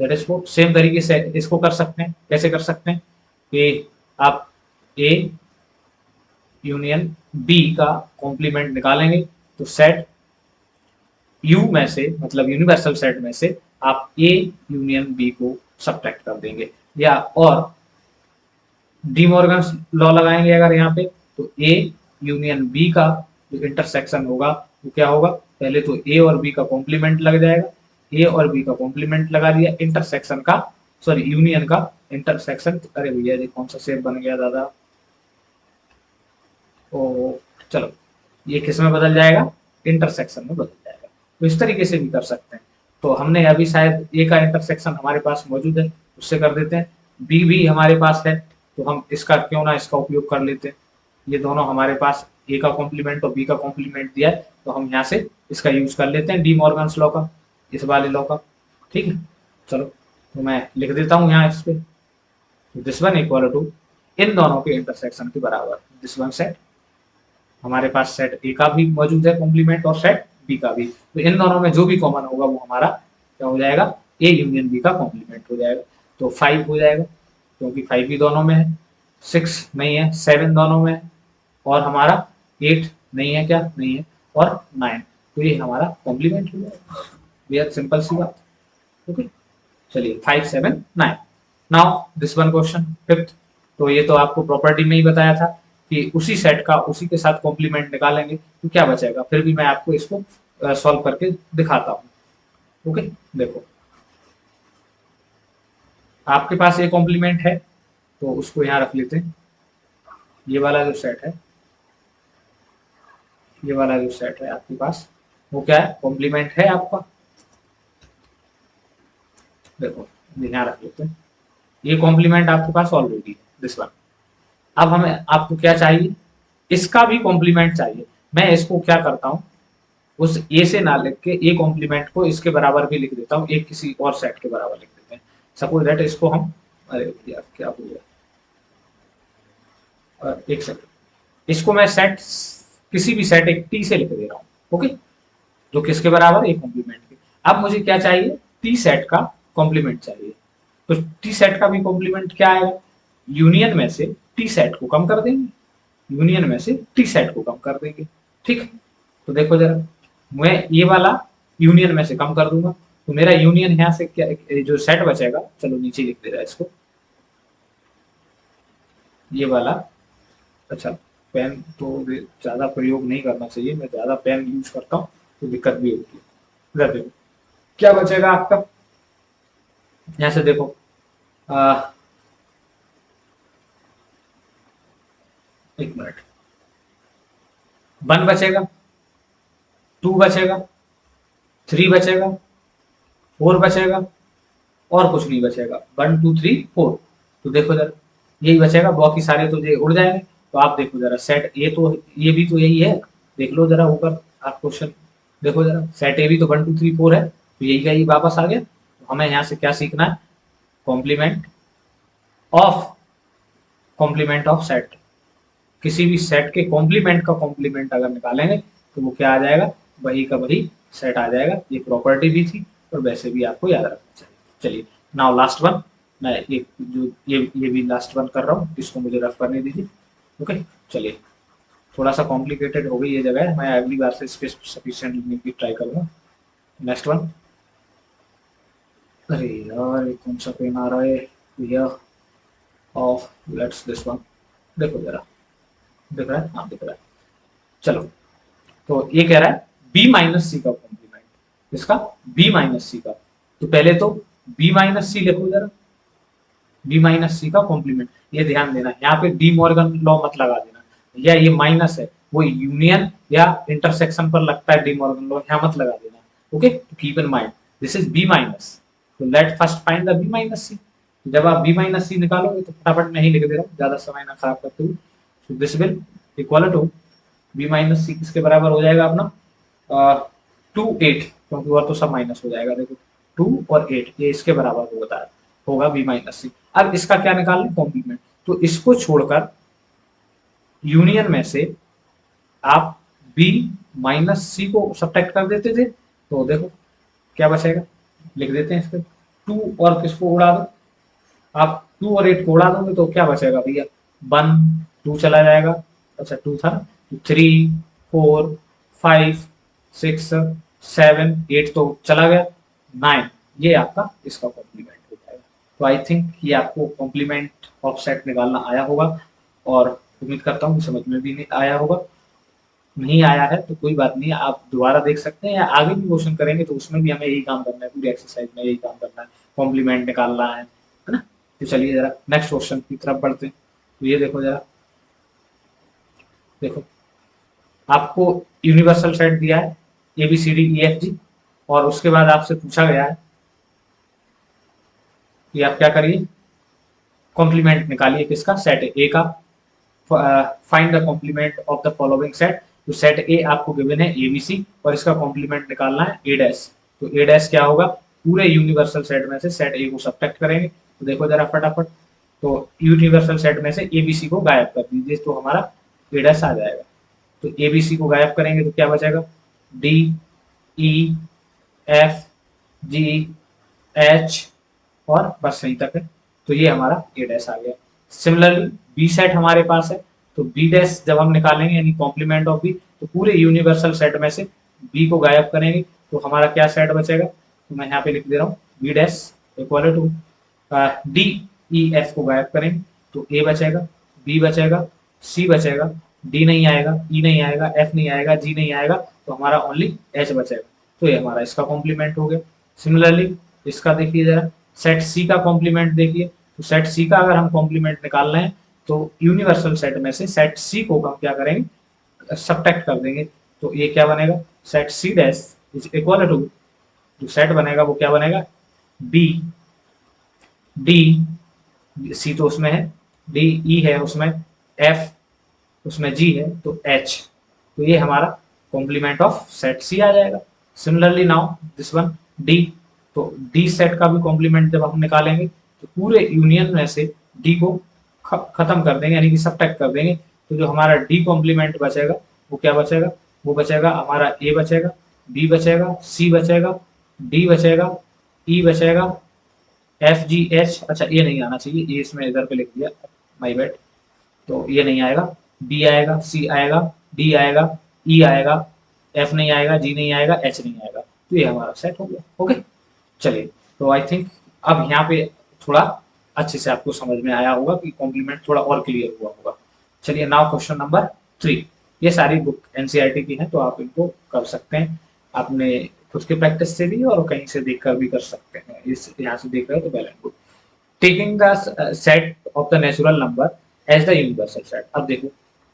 That is को सेम तरीके से इसको कर सकते हैं। कैसे कर सकते हैं कि आप ए यूनियन बी का कॉम्प्लीमेंट निकालेंगे, तो सेट यू में से, मतलब यूनिवर्सल सेट में से आप ए यूनियन बी को सब्ट्रैक्ट कर देंगे, या और डी मॉर्गन लॉ लगाएंगे अगर यहाँ पे, तो ए यूनियन बी का जो इंटरसेक्शन होगा वो क्या होगा, पहले तो ए और बी का कॉम्प्लीमेंट लग जाएगा, ए और बी का कॉम्प्लीमेंट लगा दिया, इंटरसेक्शन का, सॉरी यूनियन का इंटरसेक्शन, अरे भैया ये कौन सा शेप बन गया दादा, ओ चलो ये किस में बदल जाएगा, इंटरसेक्शन में बदल जाएगा। तो इस तरीके से भी कर सकते हैं। तो हमने अभी शायद ए का इंटरसेक्शन हमारे पास मौजूद है, उससे कर देते हैं। बी भी हमारे पास है, तो हम इसका क्यों ना इसका उपयोग कर लेते हैं। ये दोनों हमारे पास ए का कॉम्प्लीमेंट और बी का कॉम्प्लीमेंट दिया है, तो हम यहाँ से इसका यूज कर लेते हैं, डी मॉर्गन्स लॉ का, इस वाले लॉ का। ठीक है, चलो तो मैं लिख देता हूँ यहाँ इस पे, दिस वन इक्वल टू इन दोनों के इंटरसेक्शन के बराबर दिस वन सेट, हमारे पास सेट ए का भी मौजूद है कॉम्प्लीमेंट और सेट बी का भी, तो इन दोनों में जो भी कॉमन होगा वो हमारा क्या हो जाएगा, ए यूनियन बी का कॉम्प्लीमेंट हो जाएगा। तो 5 हो जाएगा, क्योंकि 5 भी दोनों में है, 6 नहीं है, 7 दोनों में है, और हमारा 8 नहीं है, क्या नहीं है, और 9, तो ये हमारा कॉम्प्लीमेंट हो जाएगा। बेहद सिंपल सी बात। ओके, चलिए 5 7 9। Now this one question fifth, तो ये तो आपको प्रॉपर्टी में ही बताया था कि उसी सेट का उसी के साथ कॉम्प्लीमेंट निकालेंगे तो क्या बचेगा, फिर भी मैं आपको इसको सॉल्व करके दिखाता हूँ। ओके, देखो आपके पास ये कॉम्प्लीमेंट है, तो उसको यहाँ रख लेते हैं। ये वाला जो सेट है, ये वाला जो सेट है आपके पास, वो क्या है, कॉम्प्लीमेंट है आपका। देखो यहाँ रख लेते हैं, ये कॉम्प्लीमेंट आपके पास ऑलरेडी है, दिस वन। अब हमें आपको क्या चाहिए, इसका भी कॉम्प्लीमेंट चाहिए। मैं इसको क्या करता हूँ, उस ए से ना लिख के ए कॉम्प्लीमेंट को इसके बराबर भी लिख देता हूँ, एक किसी और सेट के बराबर लिख देते हैं। सपोज दैट इसको हम, अरे यार क्या हो गया, एक सेकंड, इसको मैं सेट किसी भी सेट एक टी से लिख दे रहा हूँ। ओके, जो किसके बराबर, ए कॉम्प्लीमेंट के। अब मुझे क्या चाहिए, टी सेट का कॉम्प्लीमेंट चाहिए। तो टी सेट का भी कॉम्प्लीमेंट क्या आएगा, यूनियन में से टी सेट को कम कर देंगे, यूनियन में से टी सेट को कम कर देंगे। ठीक, तो देखो जरा, मैं ये वाला यूनियन में से कम कर दूंगा, तो मेरा यूनियन यहाँ से क्या, जो सेट बचेगा, चलो नीचे लिख दे रहा है इसको, ये वाला। अच्छा, पेन तो ज्यादा प्रयोग नहीं करना चाहिए, मैं ज्यादा पेन यूज करता हूँ तो दिक्कत भी होती है। देखो क्या बचेगा आपका, यहाँ से देखो, एक मिनट, 1 बचेगा, 2 बचेगा, 3 बचेगा, 4 बचेगा, और कुछ नहीं बचेगा, 1 2 3 4। तो देखो जरा, यही बचेगा, बाकी सारे तो ये उड़ जाएंगे। तो आप देखो जरा, सेट ए तो ये भी तो यही है, देख लो जरा ऊपर आप क्वेश्चन देखो जरा, सेट ए भी तो 1 2 3 4 है, तो यही का यही वापस आ गया। तो हमें यहाँ से क्या सीखना है, complement of, complement of set, किसी भी सेट के कॉम्प्लीमेंट का कॉम्प्लीमेंट अगर निकालेंगे तो वो क्या आ जाएगा, वही का वही सेट आ जाएगा। ये प्रॉपर्टी भी थी और वैसे भी आपको याद रखना चाहिए। चलिए नाउ लास्ट वन, मैं एक जो ये भी लास्ट वन कर रहा हूँ, इसको मुझे रफ करने दीजिए। ओके, चलिए थोड़ा सा कॉम्प्लिकेटेड हो गई ये जगह, मैं अगली बार से स्पेस सफिशिएंट लिखने की ट्राई करूँगा। नेक्स्ट वन, अरे यार ये कौन सा पेन आ रहा है भैया, ऑफ, लेट्स दिस वन, देखो जरा, दिख रहा है, हाँ दिख रहा है। चलो, तो ये कह रहा है बी माइनस सी का कॉम्प्लीमेंट, इसका बी माइनस सी का, तो पहले तो बी माइनस सी लिखो जरा, बी माइनस सी का कॉम्प्लीमेंट। ये ध्यान देना, यहाँ पे डी मॉर्गन लॉ मत लगा देना, या ये माइनस है वो यूनियन या इंटरसेक्शन पर लगता है डी मॉर्गन लॉ, यहाँ मत लगा देना। Okay, keep in mind this is B minus, तो let first find the B minus C. जब आप बी माइनस सी निकालोगे तो फटाफट मैं ही लिख दे रहा हूँ, ज्यादा समय ना खराब करते हुए। So this will equal to B minus C किसके बराबर हो जाएगा अपना 2 8, क्योंकि और तो सब माइनस हो जाएगा। देखो 2 और 8 ये इसके बराबर होता है, होगा बी माइनस सी। अब इसका क्या निकालना है, कॉम्प्लीमेंट। तो इसको छोड़कर यूनियन में से आप बी माइनस सी को सब्ट्रैक्ट कर देते थे, तो देखो क्या बचेगा, लिख देते हैं इसको। 2 और किसको उड़ा दो, आप 2 और 8 को उड़ा दोगे तो क्या बचेगा भैया, 1 2 चला जाएगा, अच्छा 2 था, 3 4 5 6 7 8 तो चला गया, 9, ये आपका इसका कॉम्प्लीमेंट हो जाएगा। तो आई थिंक ये आपको कॉम्प्लीमेंट ऑफ सेट निकालना आया होगा, और उम्मीद करता हूँ समझ में भी नहीं आया होगा। नहीं आया है तो कोई बात नहीं, आप दोबारा देख सकते हैं, या आगे भी क्वेश्चन करेंगे तो उसमें भी हमें यही काम करना है, पूरी एक्सरसाइज में यही काम करना है, कॉम्प्लीमेंट निकालना है ना। तो चलिए जरा नेक्स्ट क्वेश्चन की तरफ बढ़ते हैं। तो ये देखो जरा, देखो आपको यूनिवर्सल सेट दिया है A B C D E F G, और उसके बाद आपसे पूछा गया है कि आप क्या करिए, कॉम्प्लीमेंट निकालिए किसका, सेट ए का। Find the complement of the following set. तो सेट ए आपको गिवन है ए बी सी, और इसका कॉम्प्लीमेंट निकालना है ए डैश। तो ए डैश क्या होगा, पूरे यूनिवर्सल सेट में से सेट ए को सब्ट्रैक्ट करेंगे। तो देखो जरा फटाफट, तो यूनिवर्सल सेट में से ए बी सी को गायब कर दीजिए तो हमारा ए डैश आ जाएगा। तो ए बी सी को गायब करेंगे तो क्या बचेगा, डी ई एफ जी एच, और बस यहीं तक है। तो ये हमारा ए डैश आ गया। सिमिलरली बी सेट हमारे पास है, तो बी डैश जब हम निकालेंगे यानी कॉम्प्लीमेंट ऑफ बी, तो पूरे यूनिवर्सल सेट में से बी को गायब करेंगे तो हमारा क्या सेट बचेगा, तो मैं यहाँ पे लिख दे रहा हूँ B dash equal to D E F को गायब करेंगे तो ए बचेगा, बी बचेगा, सी बचेगा, डी नहीं आएगा, ई नहीं आएगा, एफ नहीं आएगा, जी नहीं आएगा, तो हमारा ओनली एच बचेगा। तो ये हमारा इसका कॉम्प्लीमेंट हो गया। सिमिलरली इसका देखिए जरा, सेट सी का कॉम्प्लीमेंट देखिए। तो सेट सी का अगर हम कॉम्प्लीमेंट निकाल रहे हैं तो यूनिवर्सल सेट में से सेट सी को हम क्या करेंगे, सब्ट्रैक्ट कर देंगे। तो ये क्या बनेगा, set C dash is equal to, जो सेट बनेगा वो क्या बनेगा, बी डी, सी तो उसमें है, डी ई है उसमें, एफ उसमें जी है, तो एच। तो ये हमारा कॉम्प्लीमेंट ऑफ सेट सी आ जाएगा। Similarly now this one D, तो डी सेट का भी कॉम्प्लीमेंट जब हम निकालेंगे तो पूरे यूनियन में से डी को खत्म कर देंगे, यानी कि सब्ट्रैक्ट कर देंगे। तो जो हमारा डी कॉम्प्लीमेंट बचेगा वो क्या बचेगा, वो बचेगा हमारा ए बचेगा, बी बचेगा, सी बचेगा, डी बचेगा, ई बचेगा, एफ जी एच, अच्छा ये नहीं आना चाहिए, ये इसमें इधर पे लिख दिया, माई बैड। तो ये नहीं आएगा, बी आएगा, सी आएगा, डी आएगा, ई आएगा, एफ नहीं आएगा, जी नहीं आएगा, एच नहीं आएगा। तो ये हमारा सेट हो गया। ओके चलिए, तो आई थिंक अब यहाँ पे थोड़ा अच्छे से आपको समझ में आया होगा कि कॉम्प्लीमेंट थोड़ा और क्लियर हुआ होगा। चलिए नाउ क्वेश्चन नंबर 3। ये सारी बुक एनसीईआरटी की है तो आप इनको कर सकते हैं, आपने खुद के प्रैक्टिस से भी और कहीं से देखकर भी कर सकते हैं। इस यहाँ से देख रहे हो तो well and good. Taking the set of the natural number as the universal set. अब देखो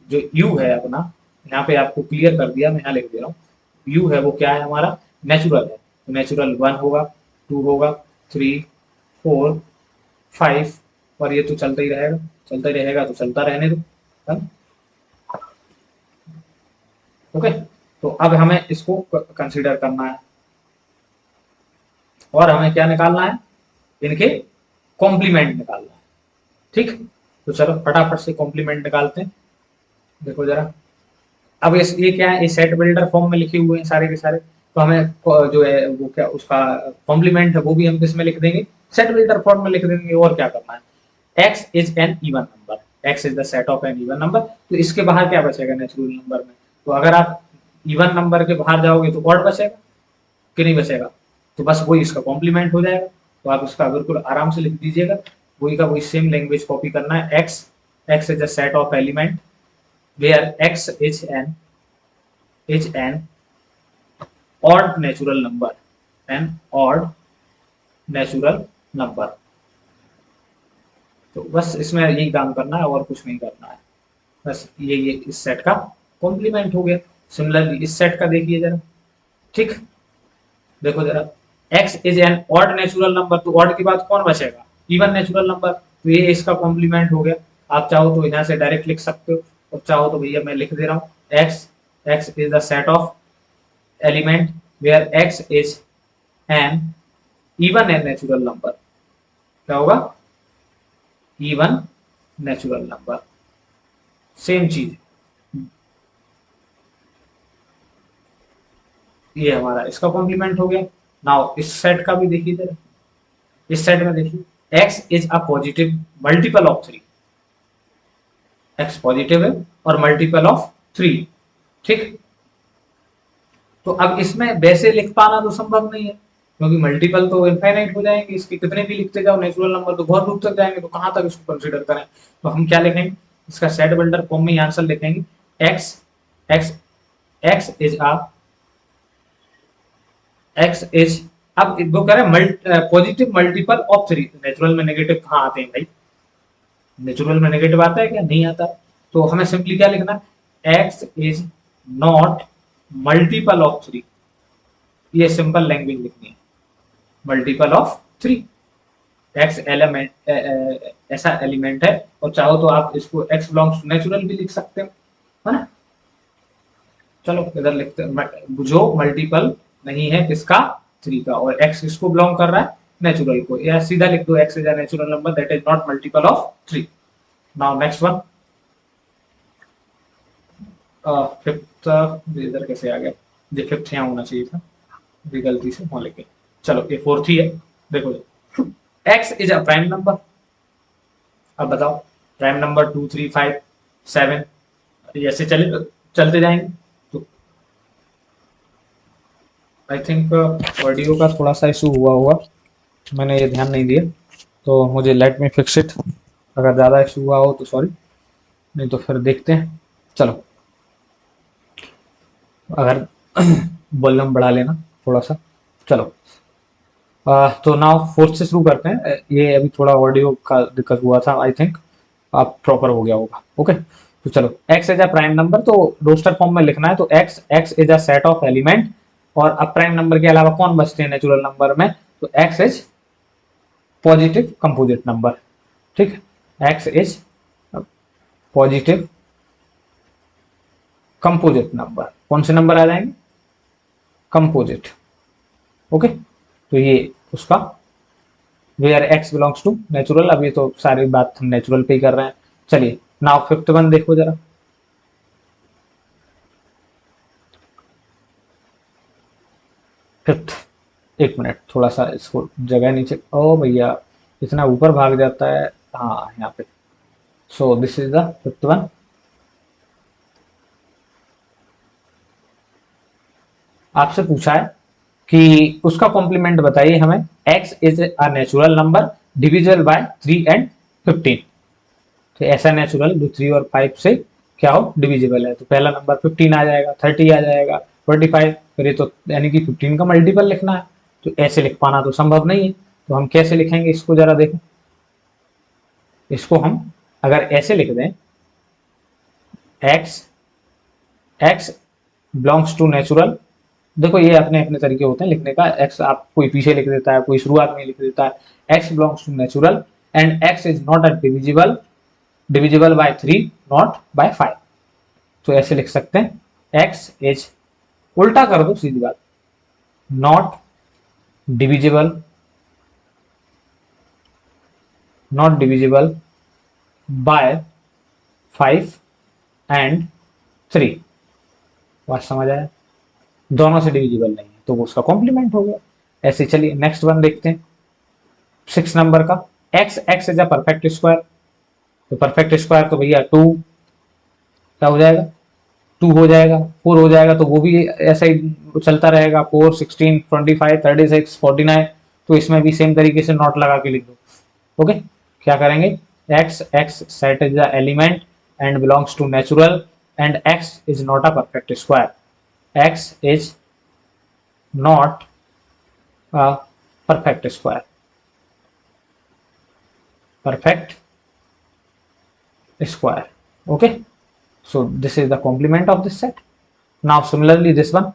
जो u है अपना, यहाँ पे आपको क्लियर कर दिया, मैं यहाँ लिख दे रहा हूँ। u है वो क्या है हमारा, नेचुरल है। तो नेचुरल 1 होगा, 2 होगा, 3 4 5, और ये तो चलता ही रहेगा, चलता ही रहेगा तो चलता रहने दो। ओके, तो अब हमें इसको कंसीडर करना है, और हमें क्या निकालना है, इनके कॉम्प्लीमेंट निकालना है। ठीक, तो चलो फटाफट से कॉम्प्लीमेंट निकालते हैं। देखो जरा, अब ये क्या है, ये सेट बिल्डर फॉर्म में लिखे हुए हैं सारे के सारे, तो हमें जो है वो क्या उसका कॉम्प्लीमेंट है वो भी हम किसमें लिख देंगे, सेट बिल्डर फॉर्म में लिख देंगे। और क्या करना है, x is an even number, x is the set of an even number. तो इसके बाहर क्या बचेगा नेचुरल नंबर में, तो अगर आप इवन नंबर के बाहर जाओगे तो ऑड बचेगा कि नहीं बचेगा, तो बस वही इसका कॉम्प्लीमेंट हो जाएगा। तो आप इसका बिल्कुल आराम से लिख दीजिएगा, वही का वही सेम लैंग्वेज कॉपी करना है। x is the set of element where x is an odd natural number, an odd natural number। तो बस इसमें यही काम करना है और कुछ नहीं करना है, बस ये इस सेट का कॉम्प्लीमेंट हो गया। सिमिलरली इस सेट का देखिए जरा, ठीक, देखो जरा, x is N odd natural number, तो ऑड के बाद कौन बचेगा, इवन नेचुरल नंबर, तो ये इसका कॉम्प्लीमेंट हो गया। आप चाहो तो यहाँ से डायरेक्ट लिख सकते हो, और चाहो तो भैया मैं लिख दे रहा हूँ x, x is the set of element where x is an even an natural number, क्या होगा, इवन नेचुरल नंबर, सेम चीज, ये हमारा इसका कॉम्प्लीमेंट हो गया। नाउ इस सेट का भी देखिए जरा, इस सेट में देखिए x is a positive multiple of 3, x positive है और मल्टीपल ऑफ 3, ठीक। तो अब इसमें वैसे लिख पाना तो संभव नहीं है, क्योंकि मल्टीपल तो इनफाइनाइट हो जाएंगे, इसके कितने भी लिखते जाओ नेचुरल नंबर तो बहुत दूर तक जाएंगे, तो कहां तक इसको कंसीडर करें। तो हम क्या लिखेंगे, इसका सेट बिल्डर फॉर्म में आंसर लिखेंगे x, x x is a x is, अब वो कह रहे हैं पॉजिटिव मल्टीपल ऑफ 3, नेचुरल में नेगेटिव कहाँ आते हैं भाई, नेचुरल में नेगेटिव आता है क्या, नहीं आता। तो हमें सिंपली क्या लिखना है, x is not multiple of 3, ये सिंपल लैंग्वेज लिखनी है, मल्टीपल ऑफ 3, x एलिमेंट ऐसा एलिमेंट है, और चाहो तो आप इसको x बिलोंग्स टू नेचुरल भी लिख सकते हो, है ना। चलो इधर लिखते हैं, जो मल्टीपल नहीं है किसका, 3 का, और x किसको बिलोंग कर रहा है, नेचुरल को, या सीधा लिख दो x is a natural number that is not multiple of 3। Now next one, fifth, इधर कैसे आ गया, ये फिफ्थ यहाँ होना चाहिए था, ये गलती से वहां लेके, चलो ये फोर्थ ही है। देखो x is a prime number, अब बताओ प्राइम नंबर 2 3 5 7 ऐसे चलते जाएंगे, तो आई थिंक ऑडियो का थोड़ा सा इशू हुआ होगा, मैंने ये ध्यान नहीं दिया, तो मुझे लेट मी फिक्स इट, अगर ज़्यादा इशू हुआ हो तो सॉरी, नहीं तो फिर देखते हैं। चलो अगर वॉल्यूम बढ़ा लेना थोड़ा सा, चलो तो नाउ फोर्थ से शुरू करते हैं, ये अभी थोड़ा ऑडियो का दिक्कत हुआ था, आई थिंक अब प्रॉपर हो गया होगा, ओके। तो चलो x is a prime number, तो रोस्टर फॉर्म में लिखना है, तो x is a set of element, और अब प्राइम नंबर के अलावा कौन बचते हैं नेचुरल नंबर में, तो x is positive composite number, ठीक, x is positive composite number, कौन से नंबर आ जाएंगे, कंपोजिट, ओके। तो ये उसका where x belongs to natural, अब ये तो सारी बात हम नेचुरल पे ही कर रहे हैं। चलिए नाउ फिफ्थ वन देखो जरा, फिफ्थ, एक मिनट थोड़ा सा इसको जगह नीचे, ओ भैया इतना ऊपर भाग जाता है, हाँ यहाँ पे, so this is the fifth one. आपसे पूछा है कि उसका कॉम्प्लीमेंट बताइए हमें, x is a natural number divisible by 3 and 15, तो ऐसा नेचुरल जो 3 और 5 से क्या हो, डिविजिबल है, तो पहला नंबर 15 आ जाएगा, 30 आ जाएगा, 25, फिर ये तो यानी कि 15 का मल्टीपल लिखना है, तो ऐसे लिख पाना तो संभव नहीं है, तो हम कैसे लिखेंगे इसको जरा देखो, इसको हम अगर ऐसे लिख दें, x x belongs to natural, देखो ये अपने अपने तरीके होते हैं लिखने का, x आप कोई पीछे लिख देता है, कोई शुरुआत में लिख देता है, x belongs to natural and x is not a divisible by 3 not by 5, तो ऐसे लिख सकते हैं x इज, उल्टा कर दो सीधी बात, not divisible, not divisible by 5 and 3, बात समझ आया, दोनों से डिविजिबल नहीं है, तो वो उसका कॉम्प्लीमेंट हो गया। ऐसे चलिए नेक्स्ट वन देखते हैं, 6 नंबर का, x is a perfect square, तो परफेक्ट स्क्वायर तो भैया 2 क्या हो जाएगा, 2 हो जाएगा, 4 हो जाएगा, तो वो भी ऐसा ही चलता रहेगा, 4 16 25 36 49, तो इसमें भी सेम तरीके से नॉट लगा के लिख दो, ओके। क्या करेंगे, x set is the element and belongs to natural and x is not a perfect square, x is not a perfect square, perfect square, okay, so this is the complement of this set. Now similarly this one,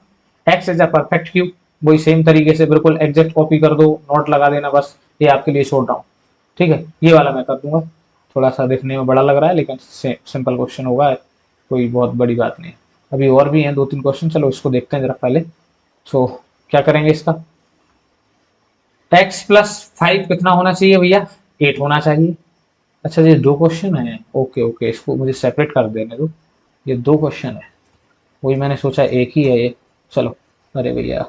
x is a perfect cube, वही सेम तरीके से बिल्कुल एग्जैक्ट कॉपी कर दो, नोट लगा देना बस, ये आपके लिए छोड़ रहा हूँ। ठीक है, ये वाला मैं कर दूंगा। थोड़ा सा देखने में बड़ा लग रहा है लेकिन सिंपल क्वेश्चन होगा, कोई बहुत बड़ी बात नहीं है। अभी और भी हैं 2-3 क्वेश्चन, चलो इसको देखते हैं जरा पहले। सो क्या करेंगे इसका, x प्लस 5 कितना होना चाहिए भैया, 8 होना चाहिए। अच्छा ये 2 क्वेश्चन है, ओके ओके, इसको मुझे सेपरेट कर देने दो, ये 2 क्वेश्चन है, वही मैंने सोचा एक ही है ये। चलो, अरे भैया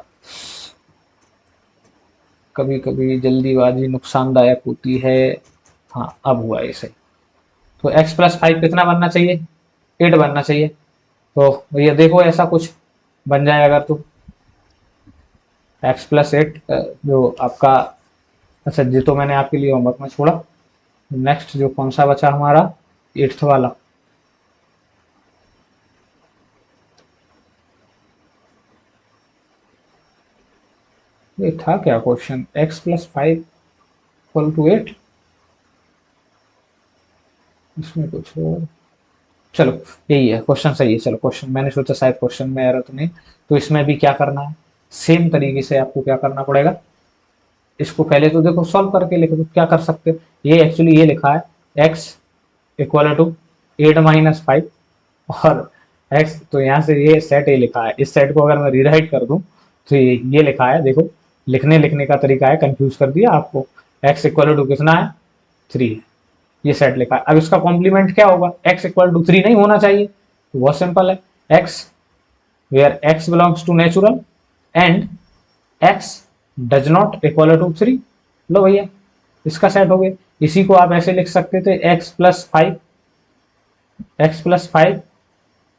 कभी कभी जल्दीबाजी नुकसानदायक होती है। हाँ अब हुआ ये सही। तो x प्लस 5 कितना बनना चाहिए, 8 बनना चाहिए। तो भैया देखो ऐसा कुछ बन जाए अगर, तो x प्लस 8 जो आपका, अच्छा जी तो मैंने आपके लिए होमवर्क में छोड़ा। नेक्स्ट जो कौन सा बचा हमारा, 8th वाला, ये था क्या question, x plus 5 equal to 8, इसमें कुछ और, चलो यही है क्वेश्चन, सही है। चलो क्वेश्चन, मैंने सोचा शायद क्वेश्चन में एरर तो नहीं, तो इसमें भी क्या करना है, सेम तरीके से आपको क्या करना पड़ेगा, इसको पहले तो देखो सॉल्व करके लिखो, तो क्या कर सकते हो, ये एक्चुअली ये लिखा है x इक्वल टू 8 माइनस 5, और x तो यहाँ से ये सेट ए लिखा है, इस सेट को अगर मैं रीराइट कर दूं तो ये लिखा है, देखो लिखने लिखने का तरीका है, कंफ्यूज कर दिया आपको। x इक्वल टू कितना है, 3 है, ये सेट लिखा है। अब इसका कॉम्प्लीमेंट क्या होगा, x इक्वल टू 3 नहीं होना चाहिए, तो बहुत सिंपल है, x where x belongs to natural and x does not equal to 3, लो भैया इसका सेट हो गया। इसी को आप ऐसे लिख सकते थे, x plus 5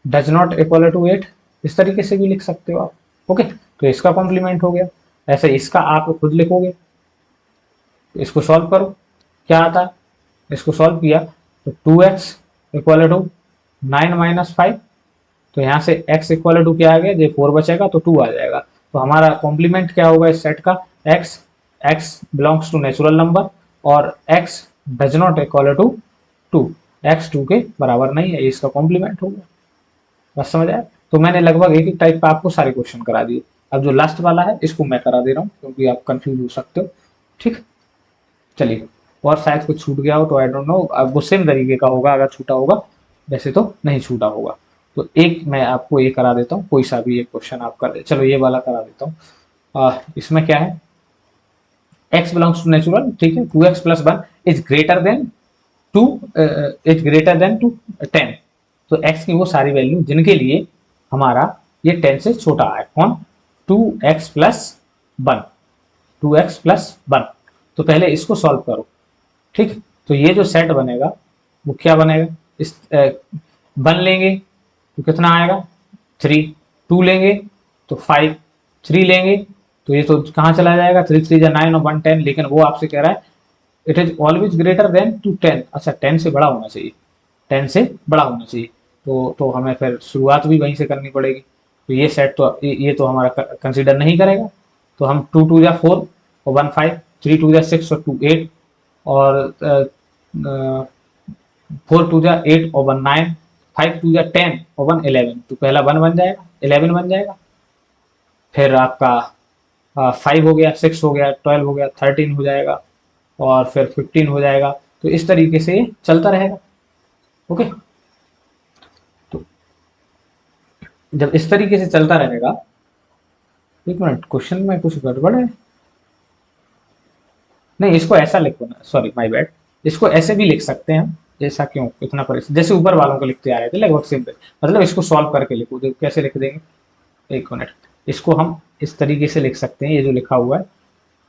does not equal to 8, इस तरीके से भी लिख सकते हो आप। ओके, तो इसका कॉम्प्लीमेंट हो गया। ऐसे इसका आप खुद लिखोगे, इसको सॉल्व करो, क्या आता है, इसको सॉल्व किया तो 2x इक्वल टू 9 माइनस 5, तो यहाँ से x इक्वल टू क्या आ गया, ये 4 बचेगा तो 2 आ जाएगा। तो हमारा कॉम्प्लीमेंट क्या होगा इस सेट का, x belongs to natural number और x does not equal to 2, x 2 के बराबर नहीं है, इसका कॉम्प्लीमेंट होगा। बस समझ आया। तो मैंने लगभग एक एक टाइप का आपको सारे क्वेश्चन करा दिए। अब जो लास्ट वाला है इसको मैं करा दे रहा हूँ क्योंकि आप कंफ्यूज हो सकते हो। ठीक, चलिए, और शायद कुछ छूट गया हो तो आई डोंट नो, अब वो सेम तरीके का होगा, अगर छूटा होगा, वैसे तो नहीं छूटा होगा। तो एक मैं आपको ये करा देता हूँ, कोई सा भी एक क्वेश्चन आप कर दे, चलो ये वाला करा देता हूँ। इसमें क्या है, x बिलोंग्स टू नेचुरल, ठीक है, 2x plus 1 is greater than 2, is greater than to 10। तो x की वो सारी वैल्यू जिनके लिए हमारा ये 10 से छोटा है, कौन, 2x प्लस 1, 2x प्लस 1। तो पहले इसको सॉल्व करो, ठीक। तो ये जो सेट बनेगा वो क्या बनेगा, इस 1 लेंगे तो कितना आएगा 3, 2 लेंगे तो 5, 3 लेंगे तो ये तो कहाँ चला जाएगा, 3 3 जा 9 और 1 10, लेकिन वो आपसे कह रहा है it is always greater than to 10। अच्छा 10 से बड़ा होना चाहिए, 10 से बड़ा होना चाहिए, तो हमें फिर शुरुआत भी वहीं से करनी पड़ेगी। तो ये सेट तो ये तो हमारा कंसिडर नहीं करेगा। तो हम 2 2 जा 4 और 1 5, 3 2 जा 6 और 2 8, और 4 2 जा 8 और 1 9, 5 2 जा 10 और 1 11, तो पहला 1 बन जाएगा, 11 बन जाएगा। फिर आपका 5 हो गया, 6 हो गया, 12 हो गया, 13 हो जाएगा, और फिर 15 हो जाएगा। तो इस तरीके से ये चलता रहेगा। ओके, तो जब इस तरीके से चलता रहेगा, एक मिनट क्वेश्चन में कुछ गड़बड़ है, नहीं इसको ऐसा लिखो ना, सॉरी माय बैड, इसको ऐसे भी लिख सकते हैं हम, ऐसा क्यों इतना परेशान, जैसे ऊपर वालों को लिखते आ रहे थे लगभग सेम, मतलब इसको सॉल्व करके लिखो, देखो कैसे लिख देंगे, एक मिनट, इसको हम इस तरीके से लिख सकते हैं, ये जो लिखा हुआ है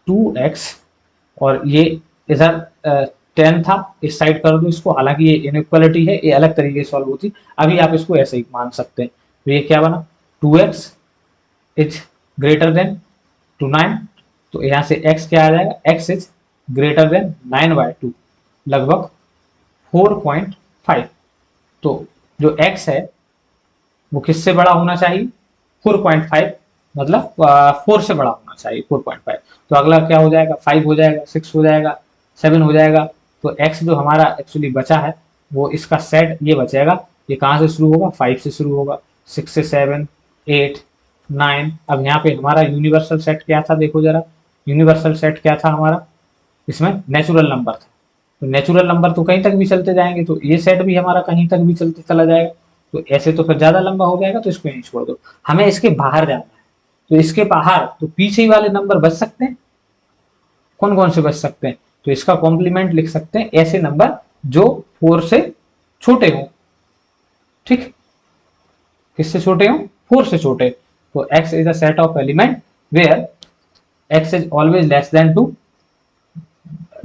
2x, और ये इधर 10 था, इस साइड कर दो इसको, हालांकि ये इनइक्वालिटी है, ये अलग तरीके से सॉल्व होती, अभी आप इसको ऐसे ही मान सकते हैं। तो ये क्या बना, 2x is greater than to 9, तो यहाँ से x क्या आ जाएगा, x इज ग्रेटर देन 9/2, लगभग 4.5। तो जो x है वो किससे बड़ा होना चाहिए, 4.5, मतलब 4 से बड़ा होना चाहिए 4.5। तो अगला क्या हो जाएगा, 5 हो जाएगा, 6 हो जाएगा, 7 हो जाएगा। तो x जो हमारा एक्चुअली बचा है वो इसका सेट ये बचेगा, ये कहाँ से शुरू होगा, 5 से शुरू होगा, 6 से 7 8 9। अब यहाँ पे हमारा यूनिवर्सल सेट क्या था, देखो जरा, यूनिवर्सल सेट क्या था हमारा, इसमें नेचुरल नंबर था। तो नेचुरल नंबर तो कहीं तक भी चलते जाएंगे, तो ये सेट भी हमारा कहीं तक भी चलते चला जाएगा। तो ऐसे तो फिर ज्यादा लंबा हो जाएगा, तो इसको यहीं छोड़ दो। हमें इसके बाहर जाना है, तो इसके बाहर तो पीछे ही वाले नंबर बच सकते हैं। कौन कौन से बच सकते हैं? तो इसका कॉम्प्लीमेंट लिख सकते हैं ऐसे नंबर जो 4 से छोटे हों। ठीक, किससे छोटे हों? 4 से छोटे। तो x is a set of element where x is always less then 2,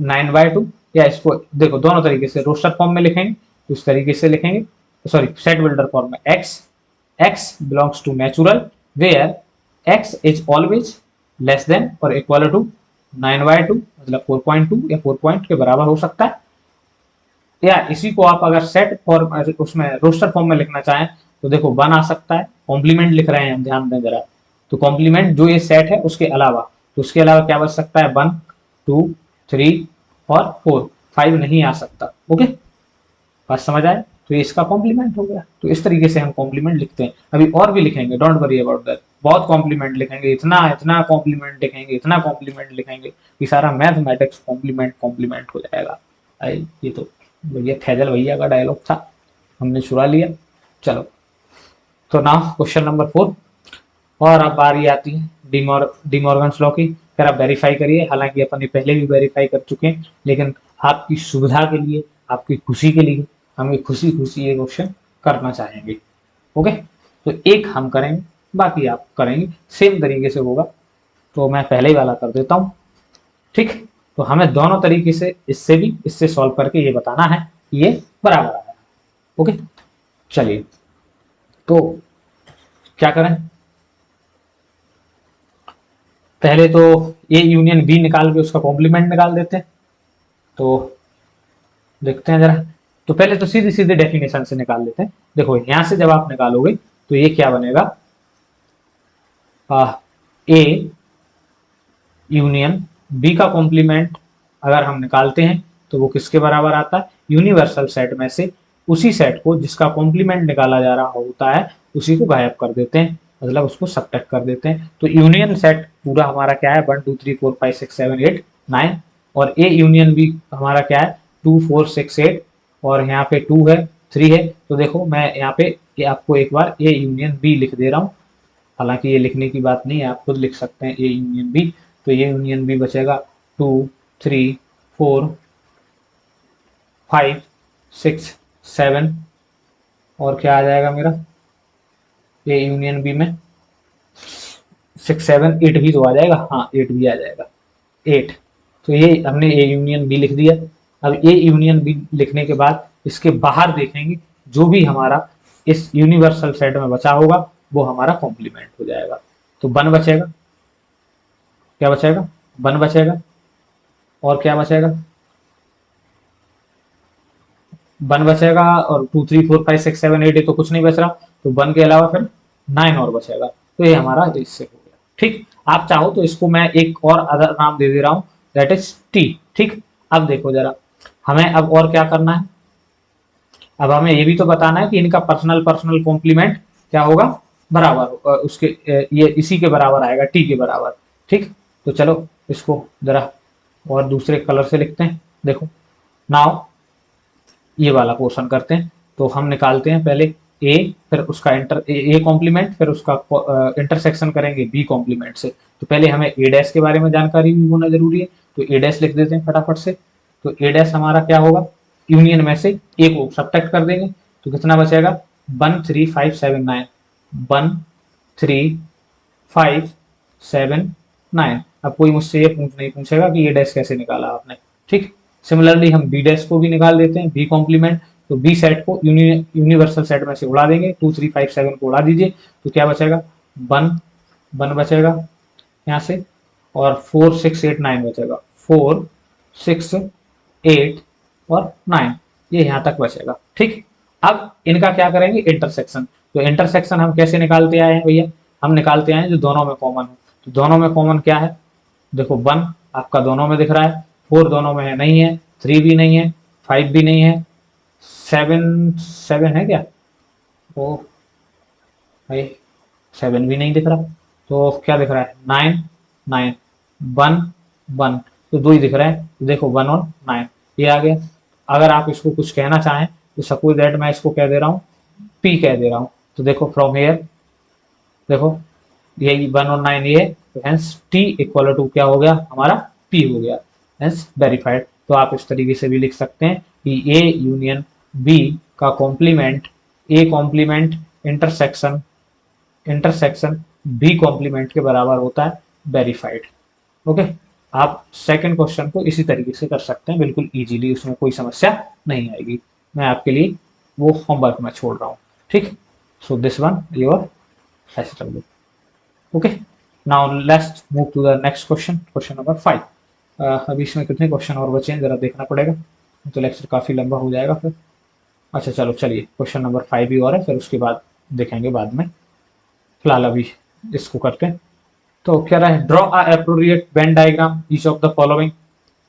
9/2। या इसको देखो दोनों तरीके से, रोस्टर फॉर्म में लिखेंगे तो इस तरीके से लिखेंगे, सॉरी सेट बिल्डर फॉर्म में, x belongs to natural where x is always less than और इक्वल टू 9/2, मतलब 4.2 या 4 पॉइंट के बराबर हो सकता है। या इसी को आप अगर सेट फॉर्म उसमें रोस्टर फॉर्म में लिखना चाहें तो देखो 1 आ सकता है, कॉम्प्लीमेंट लिख रहे हैं हम, ध्यान दें जरा। तो कॉम्प्लीमेंट जो ये सेट है उसके अलावा, तो उसके अलावा क्या बच सकता है? 1, 2, 3 और 4, 5 नहीं आ सकता। ओके, बात समझ आए? तो ये इसका कॉम्प्लीमेंट हो गया। तो इस तरीके से हम कॉम्प्लीमेंट लिखते हैं। अभी और भी लिखेंगे, डोंट वरी अबाउट दैट, बहुत कॉम्प्लीमेंट लिखेंगे, इतना इतना कॉम्प्लीमेंट लिखेंगे, इतना कॉम्प्लीमेंट लिखेंगे कि सारा मैथमेटिक्स कॉम्प्लीमेंट कॉम्प्लीमेंट हो जाएगा। ये तो भैया फैजल भैया का डायलॉग था, हमने चुरा लिया। चलो, तो नाउ क्वेश्चन नंबर 4। और अब बारी आती है डिमॉर्गन्स लॉ की। फिर आप वेरीफाई करिए, हालांकि अपन ने पहले भी वेरीफाई कर चुके हैं, लेकिन आपकी सुविधा के लिए, आपकी खुशी के लिए हम ये खुशी खुशी ये क्वेश्चन करना चाहेंगे। ओके, तो एक हम करेंगे, बाकी आप करेंगे, सेम तरीके से होगा। तो मैं पहले ही वाला कर देता हूँ। ठीक, तो हमें दोनों तरीके से, इससे भी इससे सॉल्व करके ये बताना है कि ये बराबर आया। ओके, चलिए, तो क्या करें? पहले तो ए यूनियन बी निकाल के उसका कॉम्प्लीमेंट निकाल देते हैं। तो देखते हैं जरा। तो पहले तो सीधी सीधी डेफिनेशन से निकाल लेते हैं। देखो यहां से जब आप निकालोगे तो ये क्या बनेगा, ए यूनियन बी का कॉम्प्लीमेंट अगर हम निकालते हैं तो वो किसके बराबर आता है? यूनिवर्सल सेट में से उसी सेट को जिसका कॉम्प्लीमेंट निकाला जा रहा होता है उसी को गायब कर देते हैं, मतलब उसको सबट्रैक्ट कर देते हैं। तो यूनियन सेट पूरा हमारा क्या है? 1 2 3 4 5 6 7 8 9। और ए यूनियन बी हमारा क्या है? 2 4 6 8। और यहाँ पे 2 है, 3 है। तो देखो मैं यहाँ पे आपको एक बार ए यूनियन बी लिख दे रहा हूँ, हालांकि ये लिखने की बात नहीं है, आप खुद लिख सकते हैं ए यूनियन बी। तो ये यूनियन बी बचेगा 2 3 4 5 6 7। और क्या आ जाएगा मेरा ए यूनियन बी में? 6 7 8 भी तो आ जाएगा, हाँ 8 भी आ जाएगा, 8। तो ये हमने ए यूनियन बी लिख दिया। अब ए यूनियन बी लिखने के बाद इसके बाहर देखेंगे, जो भी हमारा इस यूनिवर्सल सेट में बचा होगा वो हमारा कॉम्प्लीमेंट हो जाएगा। तो 1 बचेगा, क्या बचेगा? 1 बचेगा। और क्या बचेगा? 1 बचेगा। और 2 3 4 5 6 7 8 तो कुछ नहीं बच रहा। तो 1 के अलावा फिर 9 और बचेगा। तो ये हमारा इससे हो गया। ठीक, आप चाहो तो इसको मैं एक और अदर नाम दे दे रहा हूं, दैट इज टी। ठीक, अब देखो जरा, हमें अब और क्या करना है? अब हमें ये भी तो बताना है कि इनका पर्सनल पर्सनल कॉम्प्लीमेंट क्या होगा? बराबर उसके ये इसी के बराबर आएगा, टी के बराबर। ठीक, तो चलो इसको जरा और दूसरे कलर से लिखते हैं। देखो नाउ ये वाला पोर्शन करते हैं। तो हम निकालते हैं पहले ए, फिर उसका ए कॉम्प्लीमेंट, फिर उसका इंटरसेक्शन करेंगे बी कॉम्प्लीमेंट से। तो पहले हमें ए डैश के बारे में जानकारी भी होना जरूरी है, तो ए डैश लिख देते हैं फटाफट से। तो ए डैश हमारा क्या होगा? यूनियन में से ए को सब्ट्रैक्ट कर देंगे, तो कितना बचेगा? 1 3 5 7 9, 1 3 5 7 9। अब कोई मुझसे ये नहीं पूछेगा कि ए डैश कैसे निकाला आपने। ठीक, सिमिलरली हम बी डैश को भी निकाल देते हैं, बी कॉम्प्लीमेंट। तो बी सेट को यूनिवर्सल सेट में से उड़ा देंगे, 2 3 5 7 को उड़ा दीजिए, तो क्या बचेगा? 1 1 बचेगा यहाँ से। और 4 6 8 9 बचेगा, 4 6 8 और 9, ये यहाँ तक बचेगा। ठीक, अब इनका क्या करेंगे? इंटरसेक्शन। तो इंटरसेक्शन हम कैसे निकालते आए हैं भैया? हम निकालते आए हैं जो दोनों में कॉमन हो। तो दोनों में कॉमन क्या है? देखो 1 आपका दोनों में दिख रहा है, 4 दोनों में है नहीं है, 3 भी नहीं है, 5 भी नहीं है, 7 7 है क्या? ओ भाई 7 भी नहीं दिख रहा, तो क्या दिख रहा है 9 9 1 1, तो 2 ही दिख रहा है। तो देखो 1 और 9 ये आ गया। अगर आप इसको कुछ कहना चाहें तो सपोज दैट मैं इसको कह दे रहा हूँ P कह दे रहा हूँ, तो देखो फ्रॉम हेयर देखो ये 1 और 9 ये, तो हेंस T इक्वल टू क्या हो गया हमारा P हो गया, हेंस वेरीफाइड। तो आप इस तरीके से भी लिख सकते हैं कि A यूनियन B का complement A complement intersection intersection B complement के बराबर होता है, वेरीफाइड। ओके, आप सेकंड क्वेश्चन को इसी तरीके से कर सकते हैं बिल्कुल इजीली, उसमें कोई समस्या नहीं आएगी। मैं आपके लिए वो होमवर्क में छोड़ रहा हूँ, ठीक। सो दिस वन योर ऐसे कर लो। Okay, now let's move to the next question, question number 5। अभी इसमें कितने क्वेश्चन और बचे हैं जरा देखना पड़ेगा, तो लेक्चर काफ़ी लंबा हो जाएगा फिर। अच्छा चलो चलिए, क्वेश्चन नंबर 5 भी और है, फिर उसके बाद देखेंगे बाद में, फिलहाल अभी इसको करते हैं। तो क्या रहा है, draw a appropriate Venn diagram each of the following.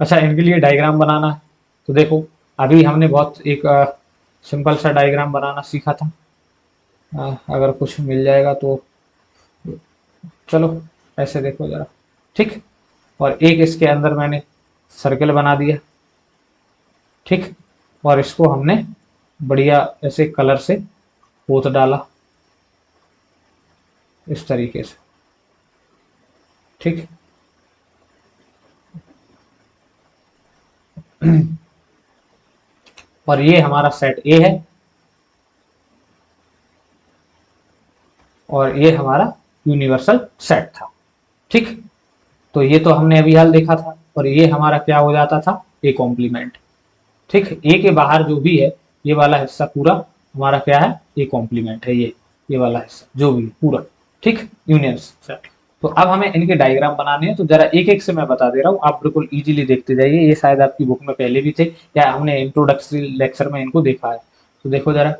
अच्छा, इनके लिए डायग्राम बनाना है, तो देखो अभी हमने बहुत एक सिंपल सा डायग्राम बनाना सीखा था। अगर कुछ मिल जाएगा तो चलो ऐसे देखो जरा, ठीक। और एक इसके अंदर मैंने सर्कल बना दिया, ठीक। और इसको हमने बढ़िया ऐसे कलर से पोत डाला इस तरीके से, ठीक। और ये हमारा सेट ए है और ये हमारा यूनिवर्सल सेट था, ठीक। तो ये तो हमने अभी हाल देखा था, और ये हमारा क्या हो जाता था ए कॉम्प्लीमेंट, ठीक। ए के बाहर जो भी है ये वाला हिस्सा पूरा हमारा क्या है ए कॉम्प्लीमेंट है, ये वाला हिस्सा जो भी पूरा, ठीक, यूनियन सेट। तो अब हमें इनके डायग्राम बनाने हैं, तो जरा एक एक से मैं बता दे रहा हूँ, आप बिल्कुल इजीली देखते जाइए। ये शायद आपकी बुक में पहले भी थे या हमने इंट्रोडक्टरी लेक्चर में इनको देखा है। तो देखो जरा,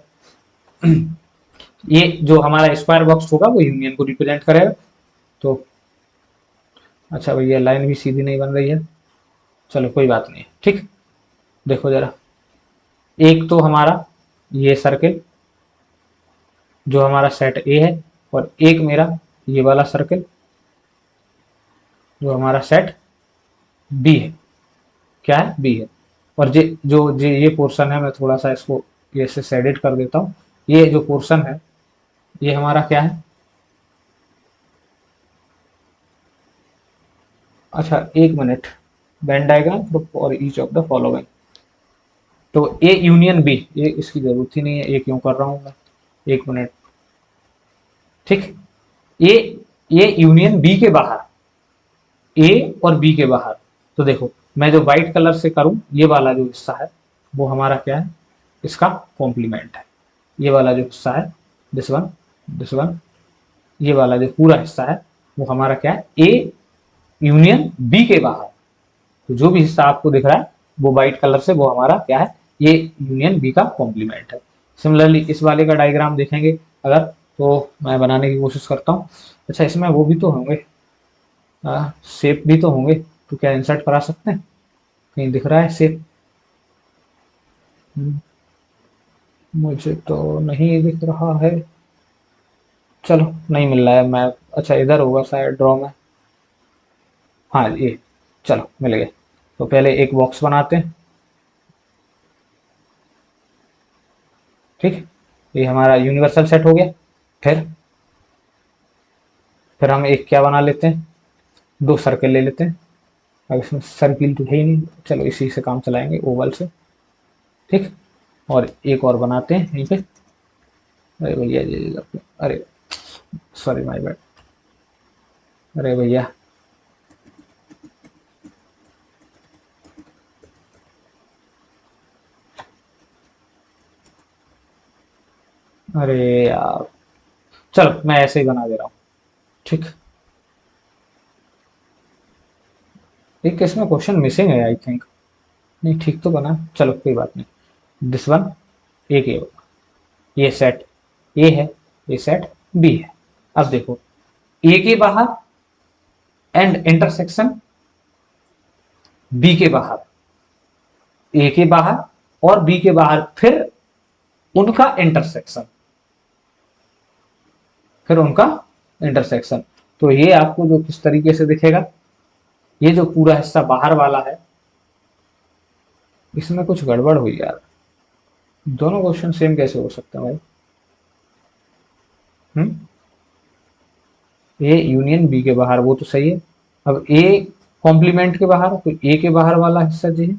ये जो हमारा स्क्वायर बॉक्स होगा वो यूनियन को रिप्रेजेंट करेगा। तो अच्छा भैया लाइन भी सीधी नहीं बन रही है, चलो कोई बात नहीं, ठीक। देखो जरा, एक तो हमारा ये सर्किल जो हमारा सेट ए है, और एक मेरा ये वाला सर्किल जो हमारा सेट बी है, क्या है बी है। और ये पोर्शन है, मैं थोड़ा सा इसको ये से शेडेड कर देता हूँ। ये जो पोर्शन है ये हमारा क्या है, अच्छा एक मिनट, वेन डायग्राम और ईच ऑफ द फॉलोइंग। तो ए यूनियन बी, ये इसकी जरूरत ही नहीं है, ए क्यों कर रहा हूं मैं, एक मिनट, ठीक। ए यूनियन बी के बाहर, ए और बी के बाहर। तो देखो मैं जो व्हाइट कलर से करूं, ये वाला जो हिस्सा है वो हमारा क्या है, इसका कॉम्प्लीमेंट है। ये वाला जो हिस्सा है, दिस वन, ये वाला जो पूरा हिस्सा है वो हमारा क्या है ए यूनियन बी के बाहर। तो जो भी हिस्सा आपको दिख रहा है वो व्हाइट कलर से, वो हमारा क्या है ये यूनियन बी का कॉम्प्लीमेंट है। सिमिलरली इस वाले का डायग्राम देखेंगे अगर, तो मैं बनाने की कोशिश करता हूँ। अच्छा इसमें वो भी तो होंगे, शेप भी तो होंगे, तो क्या इंसर्ट करा सकते हैं, कहीं दिख रहा है शेप, मुझे तो नहीं दिख रहा है, चलो नहीं मिल रहा है मैं, अच्छा इधर होगा शायद ड्रॉ में, हाँ ये, चलो मिल गए। तो पहले एक बॉक्स बनाते हैं, ठीक। ये हमारा यूनिवर्सल सेट हो गया। फिर हम एक क्या बना लेते हैं, दो सर्कल ले लेते हैं। अब इसमें सर्किल तो है ही नहीं, चलो इसी से काम चलाएंगे, ओवल से, ठीक। और एक और बनाते हैं यहीं पे, अरे भैया अरे सॉरी माय बैड, अरे भैया अरे यार, चलो मैं ऐसे ही बना दे रहा हूँ, ठीक। एक इसमें क्वेश्चन मिसिंग है आई थिंक, नहीं ठीक तो बना, चलो कोई बात नहीं। दिस वन एक ये होगा, ये सेट ए है, ये सेट बी है। अब देखो ए के बाहर एंड इंटरसेक्शन बी के बाहर, ए के बाहर और बी के बाहर, फिर उनका इंटरसेक्शन, फिर उनका इंटरसेक्शन। तो ये आपको जो किस तरीके से दिखेगा, ये जो पूरा हिस्सा बाहर वाला है, इसमें कुछ गड़बड़ हुई यार, दोनों क्वेश्चन सेम कैसे हो सकते हैं भाई? ए यूनियन बी के बाहर, वो तो सही है। अब ए कॉम्प्लीमेंट के बाहर, तो ए के बाहर वाला हिस्सा जी है,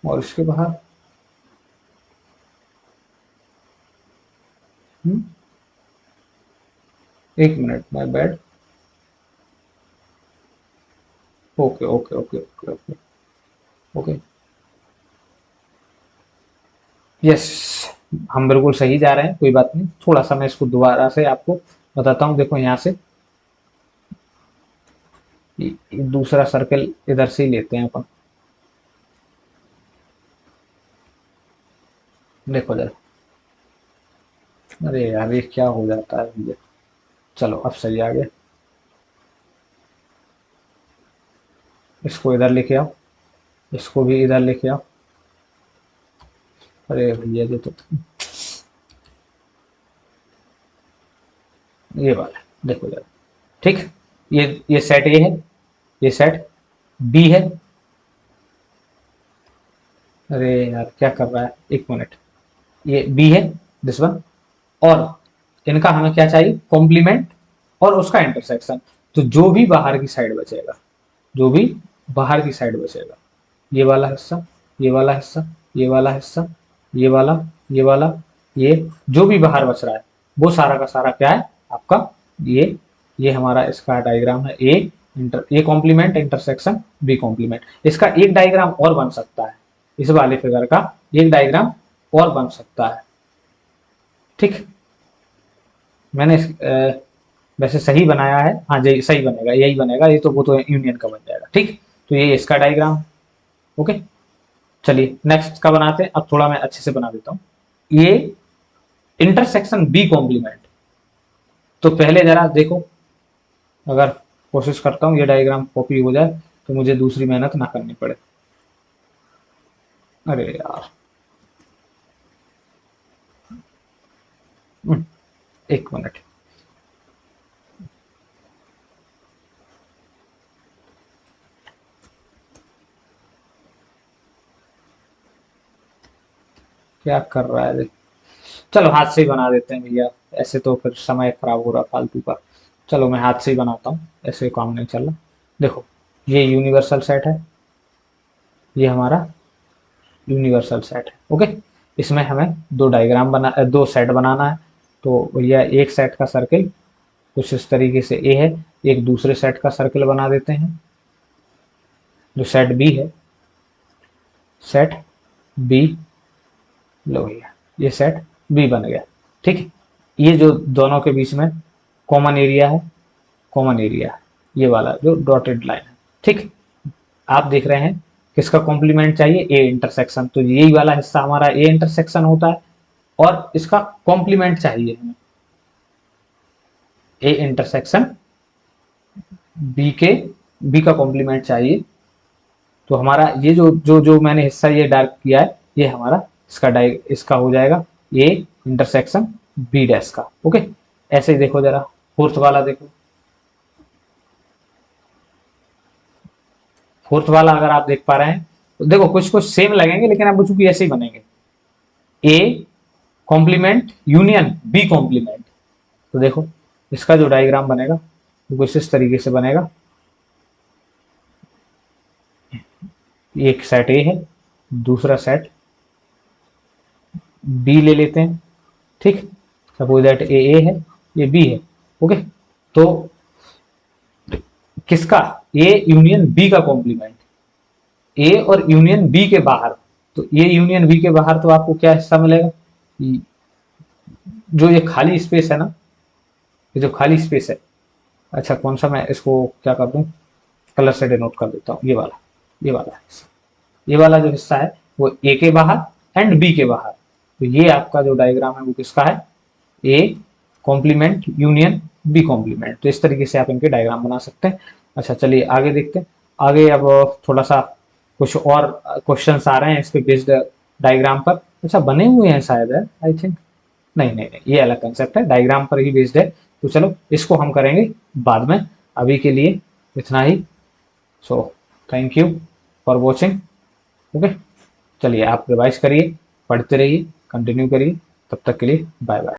और इसके बाहर एक minute, my bad. Okay okay okay okay okay okay, yes, हम बिल्कुल सही जा रहे हैं, कोई बात नहीं। थोड़ा सा मैं इसको दोबारा से आपको बताता हूँ। देखो यहाँ से दूसरा सर्कल इधर से ही लेते हैं अपन। देखो जरा, अरे यार ये क्या हो जाता है भैया। चलो अब सही आ गया, इसको इधर लेके आओ, इसको भी इधर लेके आओ। अरे भैया ये तो, ये वाला देखो जरा, ठीक। ये सेट ए है, ये सेट बी है। अरे यार क्या कर रहा है, एक मिनट, ये बी है दिस वन, और इनका हमें क्या चाहिए, कॉम्प्लीमेंट और उसका इंटरसेक्शन। तो जो भी बाहर की साइड बचेगा, जो भी बाहर की साइड बचेगा, ये वाला हिस्सा, ये वाला हिस्सा, ये वाला हिस्सा, ये वाला, ये वाला, ये जो भी बाहर बच रहा है, वो सारा का सारा क्या है आपका, ये हमारा इसका डायग्राम है। A complement, intersection, B complement. इसका एक डायग्राम और बन सकता है, इस वाले फिगर का एक डायग्राम और बन सकता है, ठीक। मैंने वैसे सही बनाया है, हाँ जी सही बनेगा, यही बनेगा, ये तो वो तो यूनियन का बन जाएगा, ठीक। तो ये इसका डायग्राम, ओके। चलिए नेक्स्ट का बनाते हैं, अब थोड़ा मैं अच्छे से बना देता हूँ। ये इंटरसेक्शन बी कॉम्प्लीमेंट, तो पहले जरा देखो, अगर कोशिश करता हूँ ये डायग्राम कॉपी हो जाए तो मुझे दूसरी मेहनत ना करनी पड़े। अरे यार एक मिनट, क्या कर रहा है देख। चलो हाथ से ही बना देते हैं भैया, ऐसे तो फिर समय खराब हो रहा फालतू का। चलो मैं हाथ से ही बनाता हूँ, ऐसे काम नहीं चल रहा। देखो ये यूनिवर्सल सेट है, ये हमारा यूनिवर्सल सेट है, ओके। इसमें हमें दो सेट बनाना है। तो भैया एक सेट का सर्किल कुछ इस तरीके से ए है, एक दूसरे सेट का सर्किल बना देते हैं जो सेट बी है, सेट बी, लो भैया ये सेट बी बन गया, ठीक है। ये जो दोनों के बीच में कॉमन एरिया है, कॉमन एरिया ये वाला जो डॉटेड लाइन है, ठीक। आप देख रहे हैं किसका कॉम्प्लीमेंट चाहिए, ए इंटरसेक्शन, तो यही वाला हिस्सा हमारा ए इंटरसेक्शन होता है, और इसका कॉम्प्लीमेंट चाहिए हमें ए इंटरसेक्शन बी का कॉम्प्लीमेंट चाहिए। तो हमारा ये जो जो जो मैंने हिस्सा ये डार्क किया है, ये हमारा इसका हो जाएगा ए इंटरसेक्शन बी डैश का, ओके। ऐसे ही देखो जरा फोर्थ वाला देखो, फोर्थ वाला अगर आप देख पा रहे हैं तो देखो कुछ कुछ सेम लगेंगे, लेकिन अब चूंकि ऐसे ही बनेंगे, A complement union B complement. तो देखो इसका जो डायग्राम बनेगा वो कुछ इस तरीके से बनेगा। एक सेट ए है, दूसरा सेट बी ले लेते हैं, ठीक। सपोज दैट ए है, ये बी है, ओके। तो किसका, ए यूनियन बी का कॉम्प्लीमेंट, ए और यूनियन बी के बाहर। तो ए यूनियन बी के बाहर तो आपको क्या हिस्सा मिलेगा, जो ये खाली स्पेस है ना, ये जो खाली स्पेस है, अच्छा कौन सा, मैं इसको क्या कर दूं, कलर से डिनोट कर देता हूँ, ये वाला, ये वाला हिस्सा, ये वाला जो हिस्सा है वो ए के बाहर एंड बी के बाहर। तो ये आपका जो डायग्राम है वो किसका है, A complement union B complement. तो इस तरीके से आप इनके डायग्राम बना सकते हैं। अच्छा चलिए आगे देखते हैं। आगे अब थोड़ा सा कुछ और क्वेश्चंस आ रहे हैं इसके बेस्ड डायग्राम पर। अच्छा बने हुए हैं शायद है, आई थिंक, नहीं नहीं नहीं, ये अलग कंसेप्ट है, डायग्राम पर ही बेस्ड है। तो चलो इसको हम करेंगे बाद में, अभी के लिए इतना ही। So thank you for watching. Okay, चलिए आप रिवाइज करिए, पढ़ते रहिए, कंटिन्यू करिए। तब तक के लिए बाय बाय।